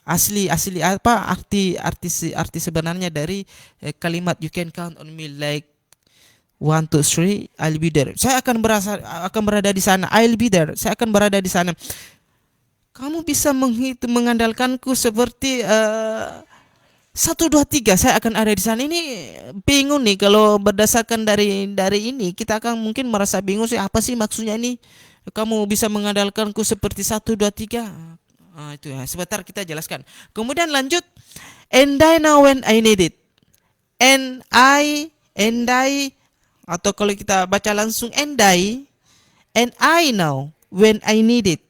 [SPEAKER 3] asli apa arti sebenarnya dari kalimat you can count on me like 1, 2, 3 I'll be there. Saya akan berada di sana. I'll be there. Saya akan berada di sana. Kamu bisa mengandalkanku seperti 1, 2, 3 saya akan ada di sana. Ini bingung nih kalau berdasarkan dari ini, kita akan mungkin merasa bingung sih, apa sih maksudnya ini? Kamu bisa mengandalkanku seperti 1, 2, 3. Itu ya. Sebentar kita jelaskan. Kemudian lanjut. And I know when I need it. And I atau kalau kita baca langsung and I know when I need it.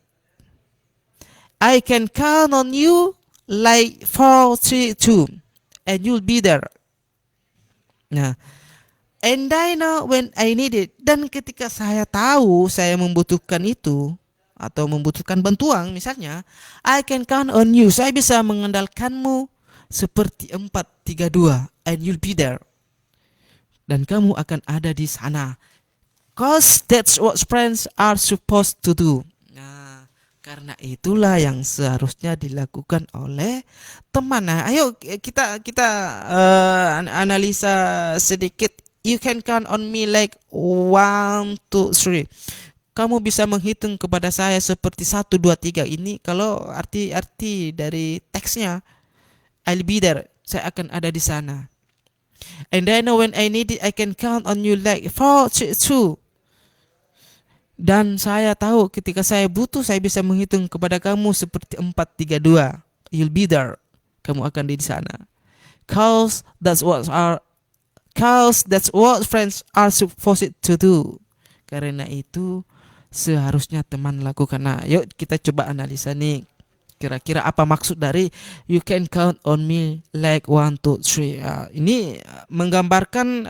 [SPEAKER 3] I can count on you like 4, 3, 2 and you'll be there. Nah, and I know when I need it. Dan ketika saya tahu saya membutuhkan itu atau membutuhkan bantuan misalnya, I can count on you. Saya bisa mengandalkanmu seperti 4, 3, 2 and you'll be there. Dan kamu akan ada di sana. Cause that's what friends are supposed to do. Nah, karena itulah yang seharusnya dilakukan oleh teman. Nah, ayo kita analisa sedikit. You can count on me like 1, 2, 3. Kamu bisa menghitung kepada saya seperti 1, 2, 3. Ini kalau arti dari teksnya, I'll be there. Saya akan ada di sana. And I know when I need it, I can count on you like 4, 3, 2. Dan saya tahu ketika saya butuh, saya bisa menghitung kepada kamu seperti 4, 3, 2. You'll be there. Kamu akan di sana. Cause that's what friends are supposed to do. Karena itu seharusnya teman lakukan. Nah, yuk kita coba analisa nih. Kira-kira apa maksud dari you can count on me like 1, 2, 3. Ini menggambarkan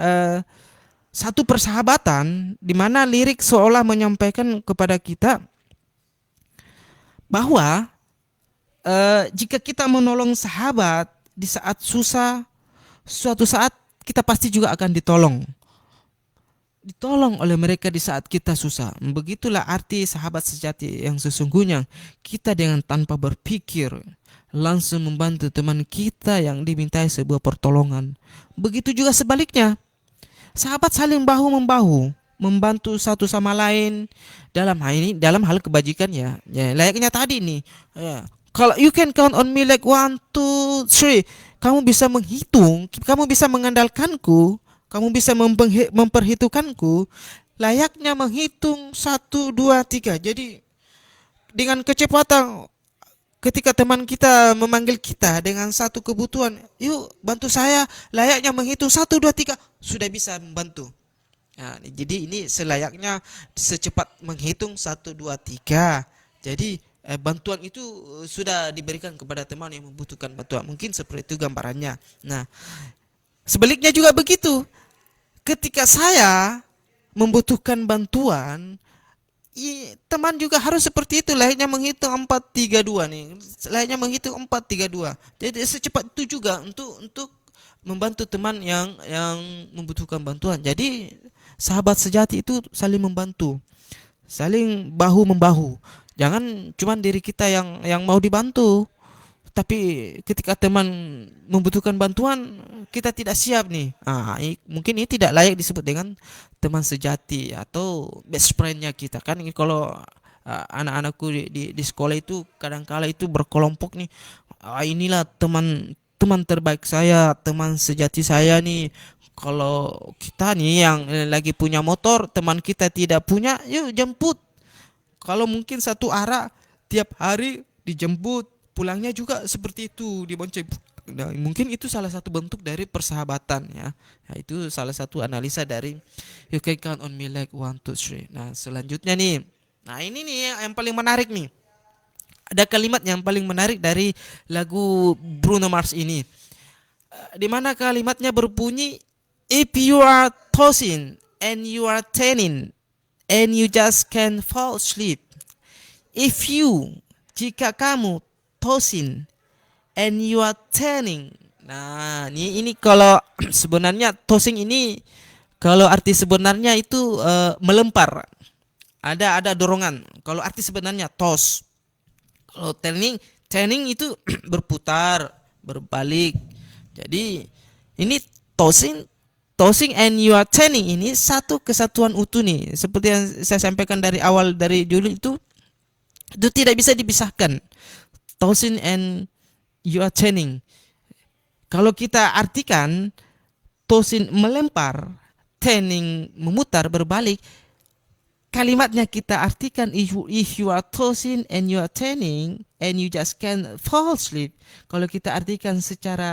[SPEAKER 3] satu persahabatan di mana lirik seolah menyampaikan kepada kita bahwa jika kita menolong sahabat di saat susah, suatu saat kita pasti juga akan ditolong oleh mereka di saat kita susah. Begitulah arti sahabat sejati yang sesungguhnya. Kita dengan tanpa berpikir langsung membantu teman kita yang dimintai sebuah pertolongan. Begitu juga sebaliknya. Sahabat saling bahu-membahu, membantu satu sama lain dalam hal kebajikan ya. Ya, layaknya tadi nih. Ya. Kalau you can count on me like 1, 2, 3. Kamu bisa menghitung, kamu bisa mengandalkanku. Kamu bisa memperhitungkanku layaknya menghitung 1, 2, 3. Jadi dengan kecepatan ketika teman kita memanggil kita dengan satu kebutuhan, yuk bantu saya, layaknya menghitung 1, 2, 3 sudah bisa membantu. Nah, jadi ini selayaknya secepat menghitung 1, 2, 3. Jadi bantuan itu sudah diberikan kepada teman yang membutuhkan bantuan. Mungkin seperti itu gambarannya. Nah, sebaliknya juga begitu. Ketika saya membutuhkan bantuan, teman juga harus seperti itu, layaknya menghitung 4, 3, 2 nih. Layaknya menghitung 4, 3, 2. Jadi secepat itu juga untuk membantu teman yang membutuhkan bantuan. Jadi sahabat sejati itu saling membantu, saling bahu-membahu. Jangan cuma diri kita yang mau dibantu. Tapi ketika teman membutuhkan bantuan, kita tidak siap nih. Mungkin ini tidak layak disebut dengan teman sejati atau best friendnya kita. Kan kalau anak-anakku di sekolah itu kadang-kala itu berkelompok nih. Inilah teman terbaik saya, teman sejati saya nih. Kalau kita nih yang lagi punya motor, teman kita tidak punya, yuk jemput. Kalau mungkin satu arah tiap hari dijemput, pulangnya juga seperti itu, dibonceng. Nah, mungkin itu salah satu bentuk dari persahabatan ya. Nah, itu salah satu analisa dari You Can Count on Me Like 1, 2, 3. Nah, selanjutnya nih. Nah, ini nih yang paling menarik nih. Ada kalimat yang paling menarik dari lagu Bruno Mars ini. Di mana kalimatnya berbunyi, if you are tossing and you are turning and you just can't fall asleep. If you, jika kamu tossing and you are turning. Nah, ini kalau sebenarnya tossing ini kalau arti sebenarnya itu melempar. Ada dorongan. Kalau arti sebenarnya toss. Kalau turning itu berputar, berbalik. Jadi ini tossing and you are turning ini satu kesatuan utuh nih. Seperti yang saya sampaikan dari awal dari dulu itu tidak bisa dipisahkan. Tossing and you are turning. Kalau kita artikan tossing melempar, turning memutar berbalik, kalimatnya kita artikan if you are tossing and you are turning and you just can't fall asleep. Kalau kita artikan secara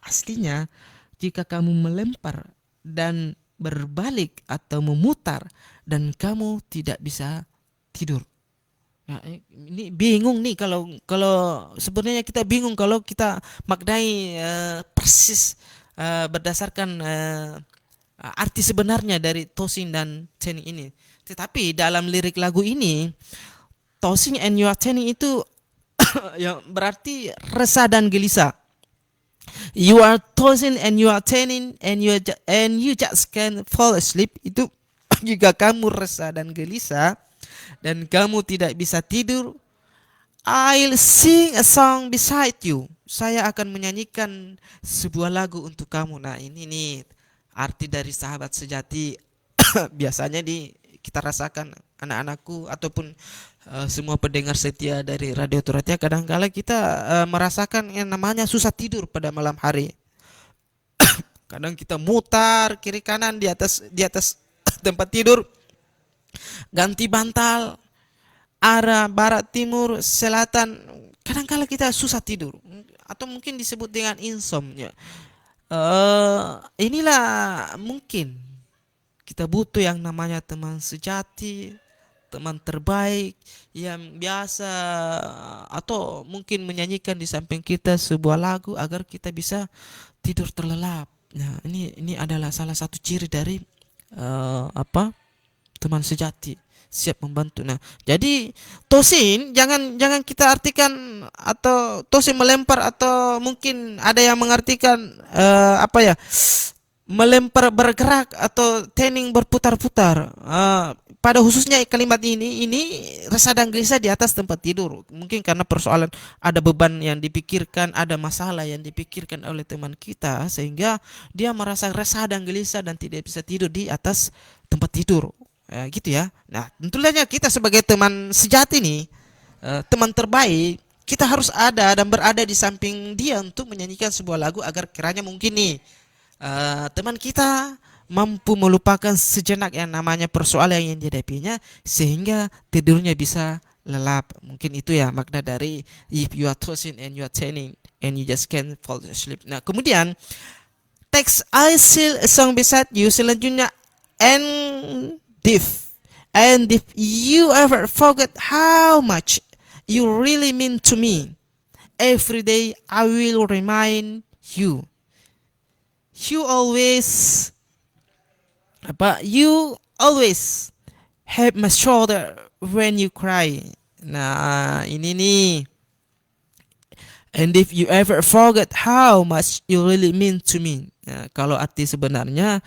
[SPEAKER 3] aslinya, jika kamu melempar dan berbalik atau memutar dan kamu tidak bisa tidur. Nah, ini bingung nih kalau sebenarnya kita bingung kalau kita maknai persis berdasarkan arti sebenarnya dari tossing dan turning ini. Tetapi dalam lirik lagu ini, tossing and you are turning itu yang berarti resah dan gelisah. You are tossing and you are turning and you just can't fall asleep. Itu jika kamu resah dan gelisah dan kamu tidak bisa tidur, I'll sing a song beside you. Saya akan menyanyikan sebuah lagu untuk kamu. Nah, ini nih arti dari sahabat sejati. Biasanya kita rasakan, anak-anakku ataupun semua pendengar setia dari Radio Turatia, kadang-kala kita merasakan yang namanya susah tidur pada malam hari. Kadang kita mutar kiri kanan di atas tempat tidur, ganti bantal, arah barat, timur, selatan. Kadang-kala kita susah tidur atau mungkin disebut dengan insomnia. Inilah mungkin kita butuh yang namanya teman sejati, teman terbaik yang biasa atau mungkin menyanyikan di samping kita sebuah lagu agar kita bisa tidur terlelap. Nah, ini adalah salah satu ciri dari teman sejati, siap membantu. Nah, jadi tosin jangan kita artikan atau tosin melempar atau mungkin ada yang mengartikan melempar bergerak atau turning berputar-putar. Pada khususnya kalimat ini resah dan gelisah di atas tempat tidur. Mungkin karena persoalan ada beban yang dipikirkan, ada masalah yang dipikirkan oleh teman kita sehingga dia merasa resah dan gelisah dan tidak bisa tidur di atas tempat tidur. Gitu ya. Nah, tentunya kita sebagai teman sejati nih, teman terbaik, kita harus ada dan berada di samping dia untuk menyanyikan sebuah lagu agar kiranya mungkin nih teman kita mampu melupakan sejenak yang namanya persoalan yang dihadapinya sehingga tidurnya bisa lelap. Mungkin itu ya makna dari if you are tossing and you are turning and you just can't fall asleep. Nah, kemudian teks I Still a Song Beside You selanjutnya, and if you ever forget how much you really mean to me, every day I will remind you. You always have my shoulder when you cry. Nah, ini nih. And if you ever forget how much you really mean to me. Nah, kalau arti sebenarnya,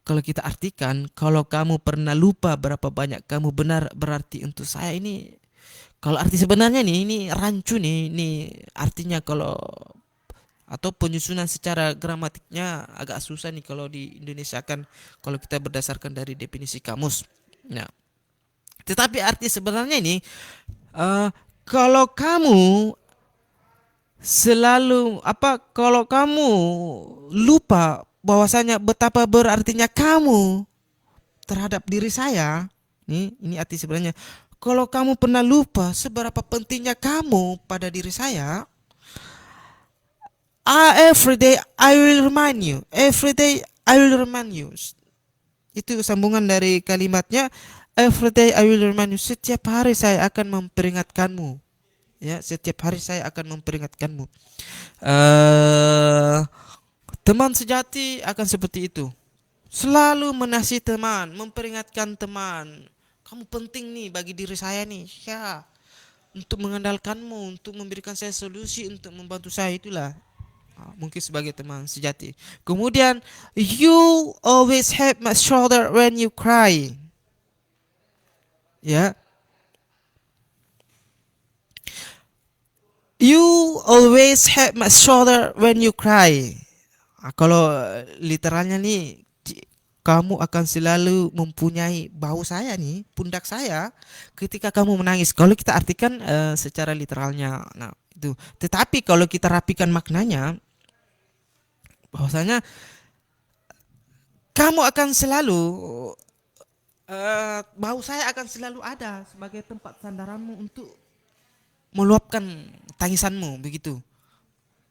[SPEAKER 3] kalau kita artikan, kalau kamu pernah lupa berapa banyak kamu benar berarti untuk saya, ini kalau arti sebenarnya nih, ini rancu nih, ini artinya kalau atau penyusunan secara gramatiknya agak susah nih kalau di Indonesia kan kalau kita berdasarkan dari definisi kamus. Nah, tetapi arti sebenarnya ini kalau kamu selalu kalau kamu lupa bahwasanya betapa berartinya kamu terhadap diri saya, Ini arti sebenarnya. Kalau kamu pernah lupa seberapa pentingnya kamu pada diri saya, every day I will remind you. Every day I will remind you. Itu sambungan dari kalimatnya. Every day I will remind you. Setiap hari saya akan memperingatkanmu. Ya, setiap hari saya akan memperingatkanmu. Teman sejati akan seperti itu. Selalu menasihati teman, memperingatkan teman. Kamu penting nih bagi diri saya nih, ya. Untuk mengandalkanmu, untuk memberikan saya solusi, untuk membantu saya, itulah mungkin sebagai teman sejati. Kemudian, you always have my shoulder when you cry. Ya. You always have my shoulder when you cry. Kalau literalnya nih, kamu akan selalu mempunyai bahu saya nih, pundak saya ketika kamu menangis. Kalau kita artikan secara literalnya, nah itu. Tetapi kalau kita rapikan maknanya, bahwasanya kamu akan selalu, bahu saya akan selalu ada sebagai tempat sandaranmu untuk meluapkan tangisanmu, begitu.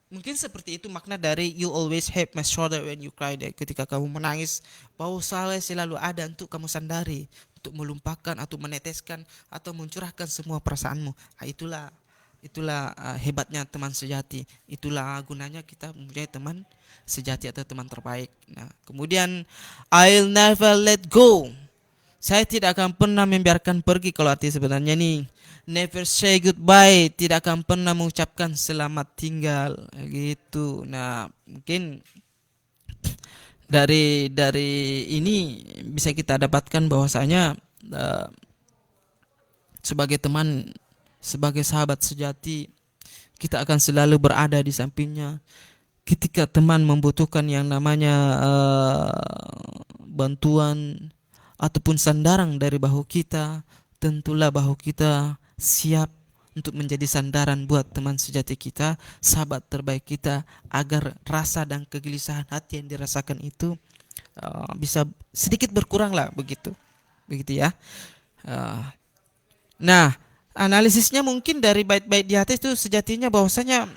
[SPEAKER 3] Mungkin seperti itu makna dari you always have my shoulder when you cry. Ketika kamu menangis, bahu saya selalu ada untuk kamu sandari, untuk melumpahkan atau meneteskan atau mencurahkan semua perasaanmu. Itulah hebatnya teman sejati. Itulah gunanya kita mempunyai teman sejati atau teman terbaik. Nah, kemudian I'll never let go. Saya tidak akan pernah membiarkan pergi. Kalau arti sebenarnya nih, never say goodbye, tidak akan pernah mengucapkan selamat tinggal, gitu. Nah, mungkin dari ini bisa kita dapatkan bahwasanya sebagai teman, sebagai sahabat sejati, kita akan selalu berada di sampingnya. Ketika teman membutuhkan yang namanya bantuan ataupun sandaran dari bahu kita, tentulah bahu kita siap untuk menjadi sandaran buat teman sejati kita, sahabat terbaik kita, agar rasa dan kegelisahan hati yang dirasakan itu bisa sedikit berkurang lah, begitu ya. Nah, analisisnya mungkin dari bait-bait di atas itu sejatinya bahwasanya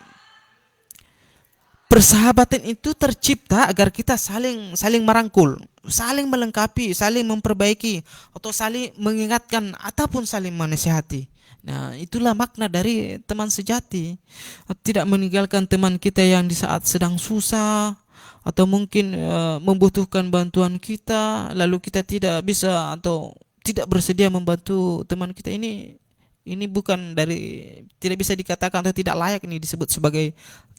[SPEAKER 3] persahabatan itu tercipta agar kita saling merangkul, saling melengkapi, saling memperbaiki, atau saling mengingatkan ataupun saling menasihati. Nah, itulah makna dari teman sejati. Tidak meninggalkan teman kita yang di saat sedang susah atau mungkin membutuhkan bantuan kita, lalu kita tidak bisa atau tidak bersedia membantu teman kita. Ini bukan tidak bisa dikatakan atau tidak layak ini disebut sebagai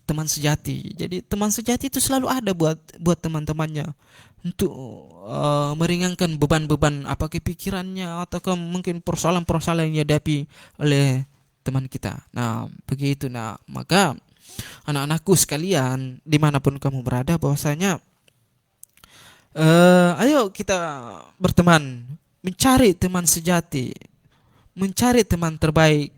[SPEAKER 3] teman sejati. Jadi teman sejati itu selalu ada buat teman-temannya untuk meringankan beban-beban apakah pikirannya ataukah mungkin persoalan-persoalan yang dihadapi oleh teman kita. Nah, begitu. Nah, maka anak-anakku sekalian dimanapun kamu berada, bahwasanya ayo kita berteman, mencari teman sejati, mencari teman terbaik,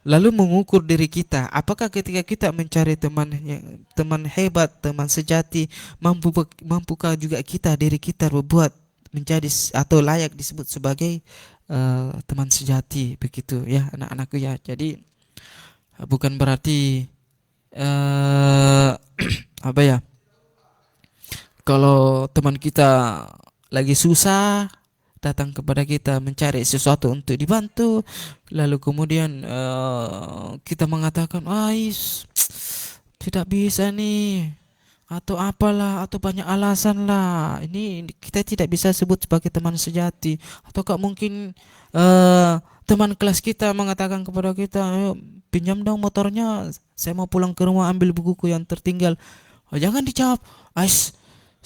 [SPEAKER 3] lalu mengukur diri kita, apakah ketika kita mencari teman hebat, teman sejati, mampukah juga diri kita berbuat menjadi atau layak disebut sebagai teman sejati, begitu ya anak-anakku ya. Jadi bukan berarti apa ya, kalau teman kita lagi susah datang kepada kita mencari sesuatu untuk dibantu, lalu kemudian kita mengatakan tidak bisa nih, atau apalah, atau banyak alasan lah, ini kita tidak bisa sebut sebagai teman sejati. Ataukah mungkin teman kelas kita mengatakan kepada kita, ayo pinjam dong motornya, saya mau pulang ke rumah ambil bukuku yang tertinggal. Jangan dijawab,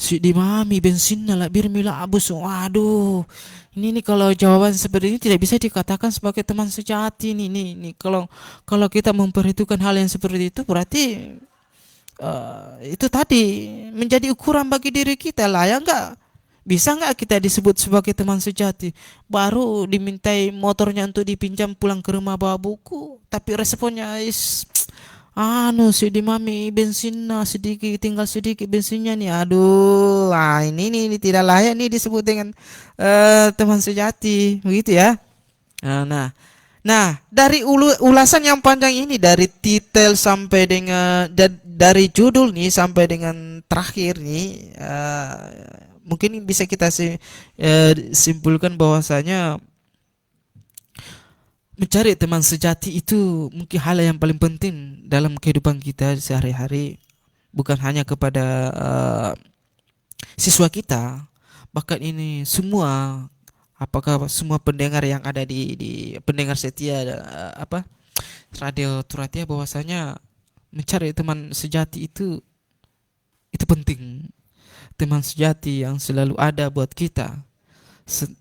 [SPEAKER 3] si di mami bensinnya lah bir mila abus. Waduh, ini kalau jawaban seperti ini tidak bisa dikatakan sebagai teman sejati nih. Kalau kita memperhitungkan hal yang seperti itu, berarti itu tadi menjadi ukuran bagi diri kita lah, ya enggak? Bisa enggak kita disebut sebagai teman sejati? Baru dimintai motornya untuk dipinjam pulang ke rumah bawa buku, tapi responnya anu si di mami bensinnya sedikit, tinggal sedikit bensinnya nih, aduh, ini tidak layak nih disebut dengan teman sejati, begitu ya. Nah, nah, dari ulasan yang panjang ini, dari titel sampai dengan dari judul nih sampai dengan terakhir nih, mungkin bisa kita simpulkan bahwasanya mencari teman sejati itu mungkin hal yang paling penting dalam kehidupan kita sehari-hari, bukan hanya kepada siswa kita, bahkan ini semua, apakah semua pendengar yang ada di pendengar setia Radio Turatia, bahwasanya mencari teman sejati itu penting. Teman sejati yang selalu ada buat kita,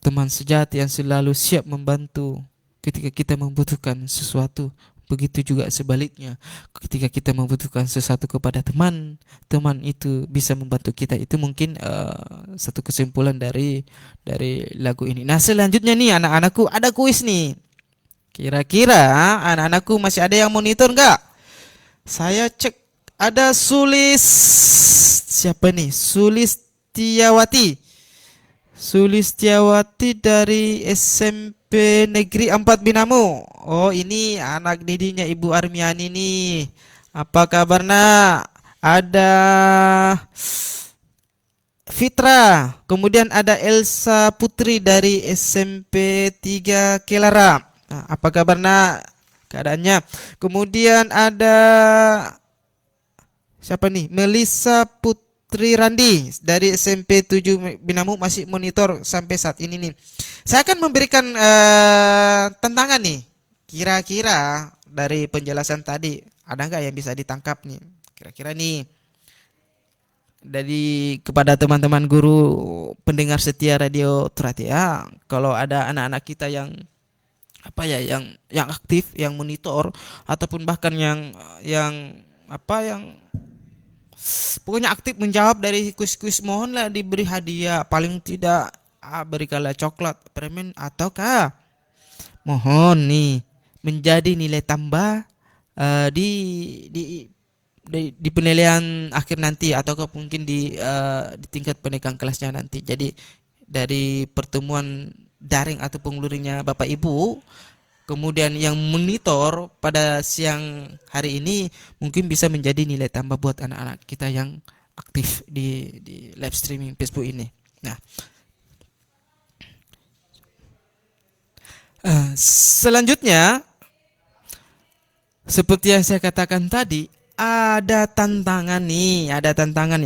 [SPEAKER 3] teman sejati yang selalu siap membantu ketika kita membutuhkan sesuatu. Begitu juga sebaliknya, ketika kita membutuhkan sesuatu kepada teman, teman itu bisa membantu kita. Itu mungkin satu kesimpulan dari lagu ini. Nah, selanjutnya nih anak-anakku, ada kuis nih. Kira-kira anak-anakku masih ada yang monitor nggak? Saya cek, ada siapa nih? Sulistiawati dari SMP Negeri 4 Binamu. Oh, ini anak didiknya Ibu Armiani nih. Apa kabarnya? Ada Fitra, kemudian ada Elsa Putri dari SMP 3 Kelara. Nah, apa kabarnya? Keadaannya. Kemudian ada siapa nih? Melisa Putri Randi dari SMP 7 Binamu, masih monitor sampai saat ini nih. Saya akan memberikan tantangan nih. Kira-kira dari penjelasan tadi ada nggak yang bisa ditangkap nih? Kira-kira nih dari kepada teman-teman guru pendengar setia Radio Turatia, kalau ada anak-anak kita yang yang aktif, yang monitor, ataupun bahkan yang pokoknya aktif menjawab dari kuis-kuis, mohonlah diberi hadiah, paling tidak berikanlah coklat, permen, ataukah mohon nih menjadi nilai tambah di penilaian akhir nanti, atau mungkin di tingkat pendidikan kelasnya nanti. Jadi dari pertemuan daring atau luringnya Bapak Ibu, kemudian yang monitor pada siang hari ini, mungkin bisa menjadi nilai tambah buat anak-anak kita yang aktif di live streaming Facebook ini. Nah, selanjutnya seperti yang saya katakan tadi, ada tantangan nih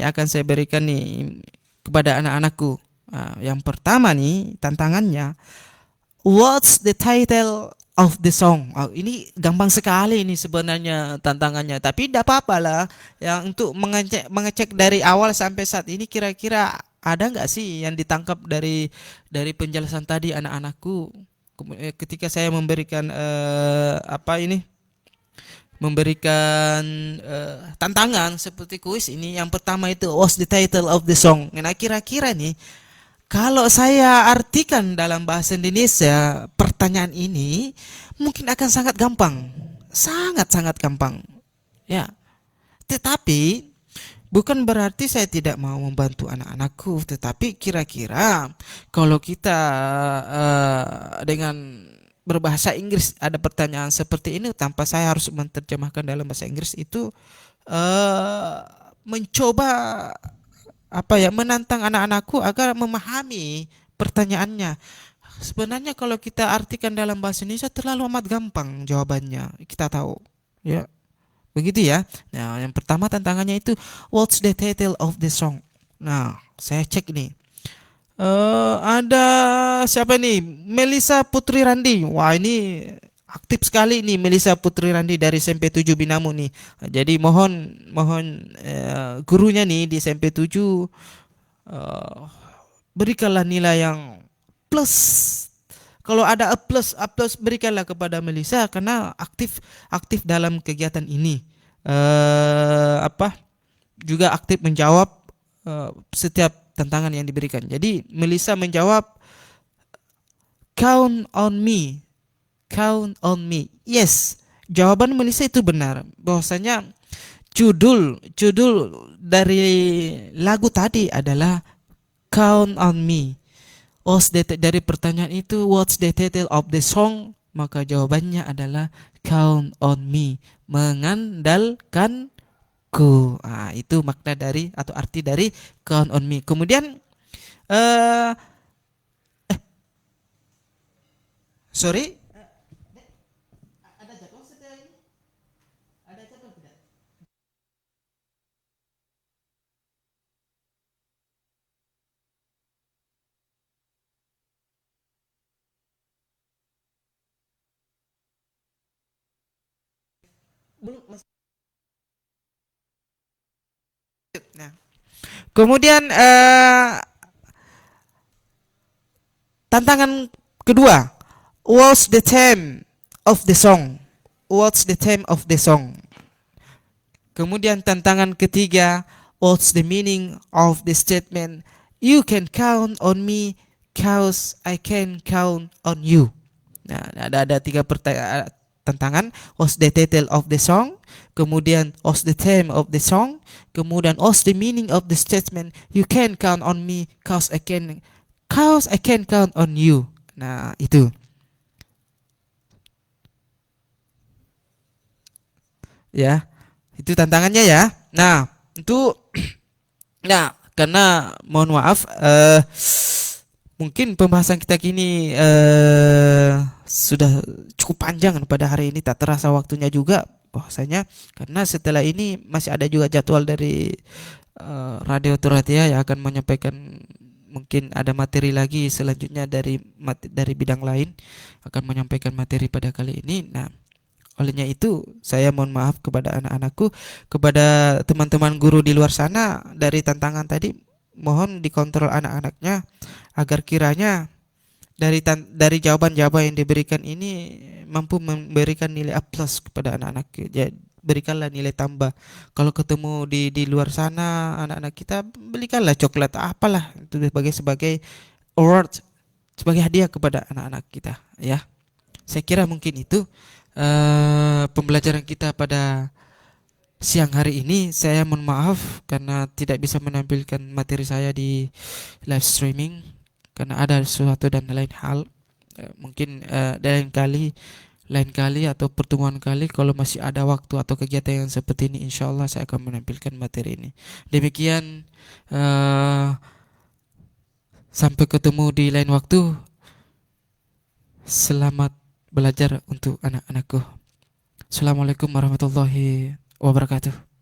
[SPEAKER 3] akan saya berikan nih kepada anak-anakku. Yang pertama nih tantangannya, what's the title of the song? Ini gampang sekali ini sebenarnya tantangannya, tapi tidak apa-apa lah. Yang untuk mengecek dari awal sampai saat ini, kira-kira ada nggak sih yang ditangkap dari penjelasan tadi anak-anakku ketika saya memberikan memberikan tantangan seperti kuis ini. Yang pertama itu, what's the title of the song? Nah, kira-kira nih kalau saya artikan dalam bahasa Indonesia pertanyaan ini, mungkin akan sangat gampang. Sangat-sangat gampang. Ya. Tetapi bukan berarti saya tidak mau membantu anak-anakku, tetapi kira-kira kalau kita dengan berbahasa Inggris ada pertanyaan seperti ini, tanpa saya harus menerjemahkan dalam bahasa Inggris, itu mencoba menantang anak-anakku agar memahami pertanyaannya. Sebenarnya kalau kita artikan dalam bahasa Indonesia terlalu amat gampang jawabannya, kita tahu, ya. Begitu ya. Nah, yang pertama tantangannya itu, what's the title of the song? Nah, saya cek nih. Ada siapa nih? Melisa Putri Randi. Wah, ini aktif sekali nih Melisa Putri Randi dari SMP 7 Binamu nih. Jadi mohon gurunya nih di SMP 7 berikanlah nilai yang plus. Kalau ada A plus berikanlah kepada Melisa karena aktif dalam kegiatan ini. Juga aktif menjawab setiap tantangan yang diberikan. Jadi Melisa menjawab, count on me. Yes, jawaban Melisa itu benar. Bahwasanya judul dari lagu tadi adalah Count on Me. Dari pertanyaan itu, what's the title of the song? Maka jawabannya adalah Count on Me, mengandalkanku. Itu makna dari atau arti dari Count on Me. Kemudian eh sorry, ada jadwal setelah ini? Ada jadwal tidak? Belum, masih. Nah, kemudian tantangan kedua, what's the theme of the song? What's the theme of the song? Kemudian tantangan ketiga, what's the meaning of the statement? You can count on me, cause I can count on you. Nah, ada tiga tantangan. What's the title of the song? Kemudian what's the theme of the song? Kemudian what's the meaning of the statement? You can count on me, cause I can count on you. Nah, itu. Ya, itu tantangannya ya. Nah, itu nah, karena mohon maaf mungkin pembahasan kita kini sudah cukup panjang pada hari ini, tak terasa waktunya juga bahwasanya, karena setelah ini masih ada juga jadwal dari Radio Turatia yang akan menyampaikan, mungkin ada materi lagi selanjutnya dari bidang lain akan menyampaikan materi pada kali ini. Nah, olehnya itu saya mohon maaf kepada anak-anakku, kepada teman-teman guru di luar sana, dari tantangan tadi mohon dikontrol anak-anaknya agar kiranya dari jawaban-jawaban yang diberikan ini mampu memberikan nilai A+ kepada anak-anak. Ya, berikanlah nilai tambah. Kalau ketemu di luar sana anak-anak kita, belikanlah coklat apalah itu sebagai award, sebagai hadiah kepada anak-anak kita ya. Saya kira mungkin itu pembelajaran kita pada siang hari ini. Saya mohon maaf karena tidak bisa menampilkan materi saya di live streaming karena ada sesuatu dan lain hal. Mungkin lain kali atau pertemuan kali kalau masih ada waktu atau kegiatan yang seperti ini, insya Allah saya akan menampilkan materi ini. Demikian, sampai ketemu di lain waktu. Selamat belajar untuk anak-anakku. Assalamualaikum warahmatullahi wabarakatuh.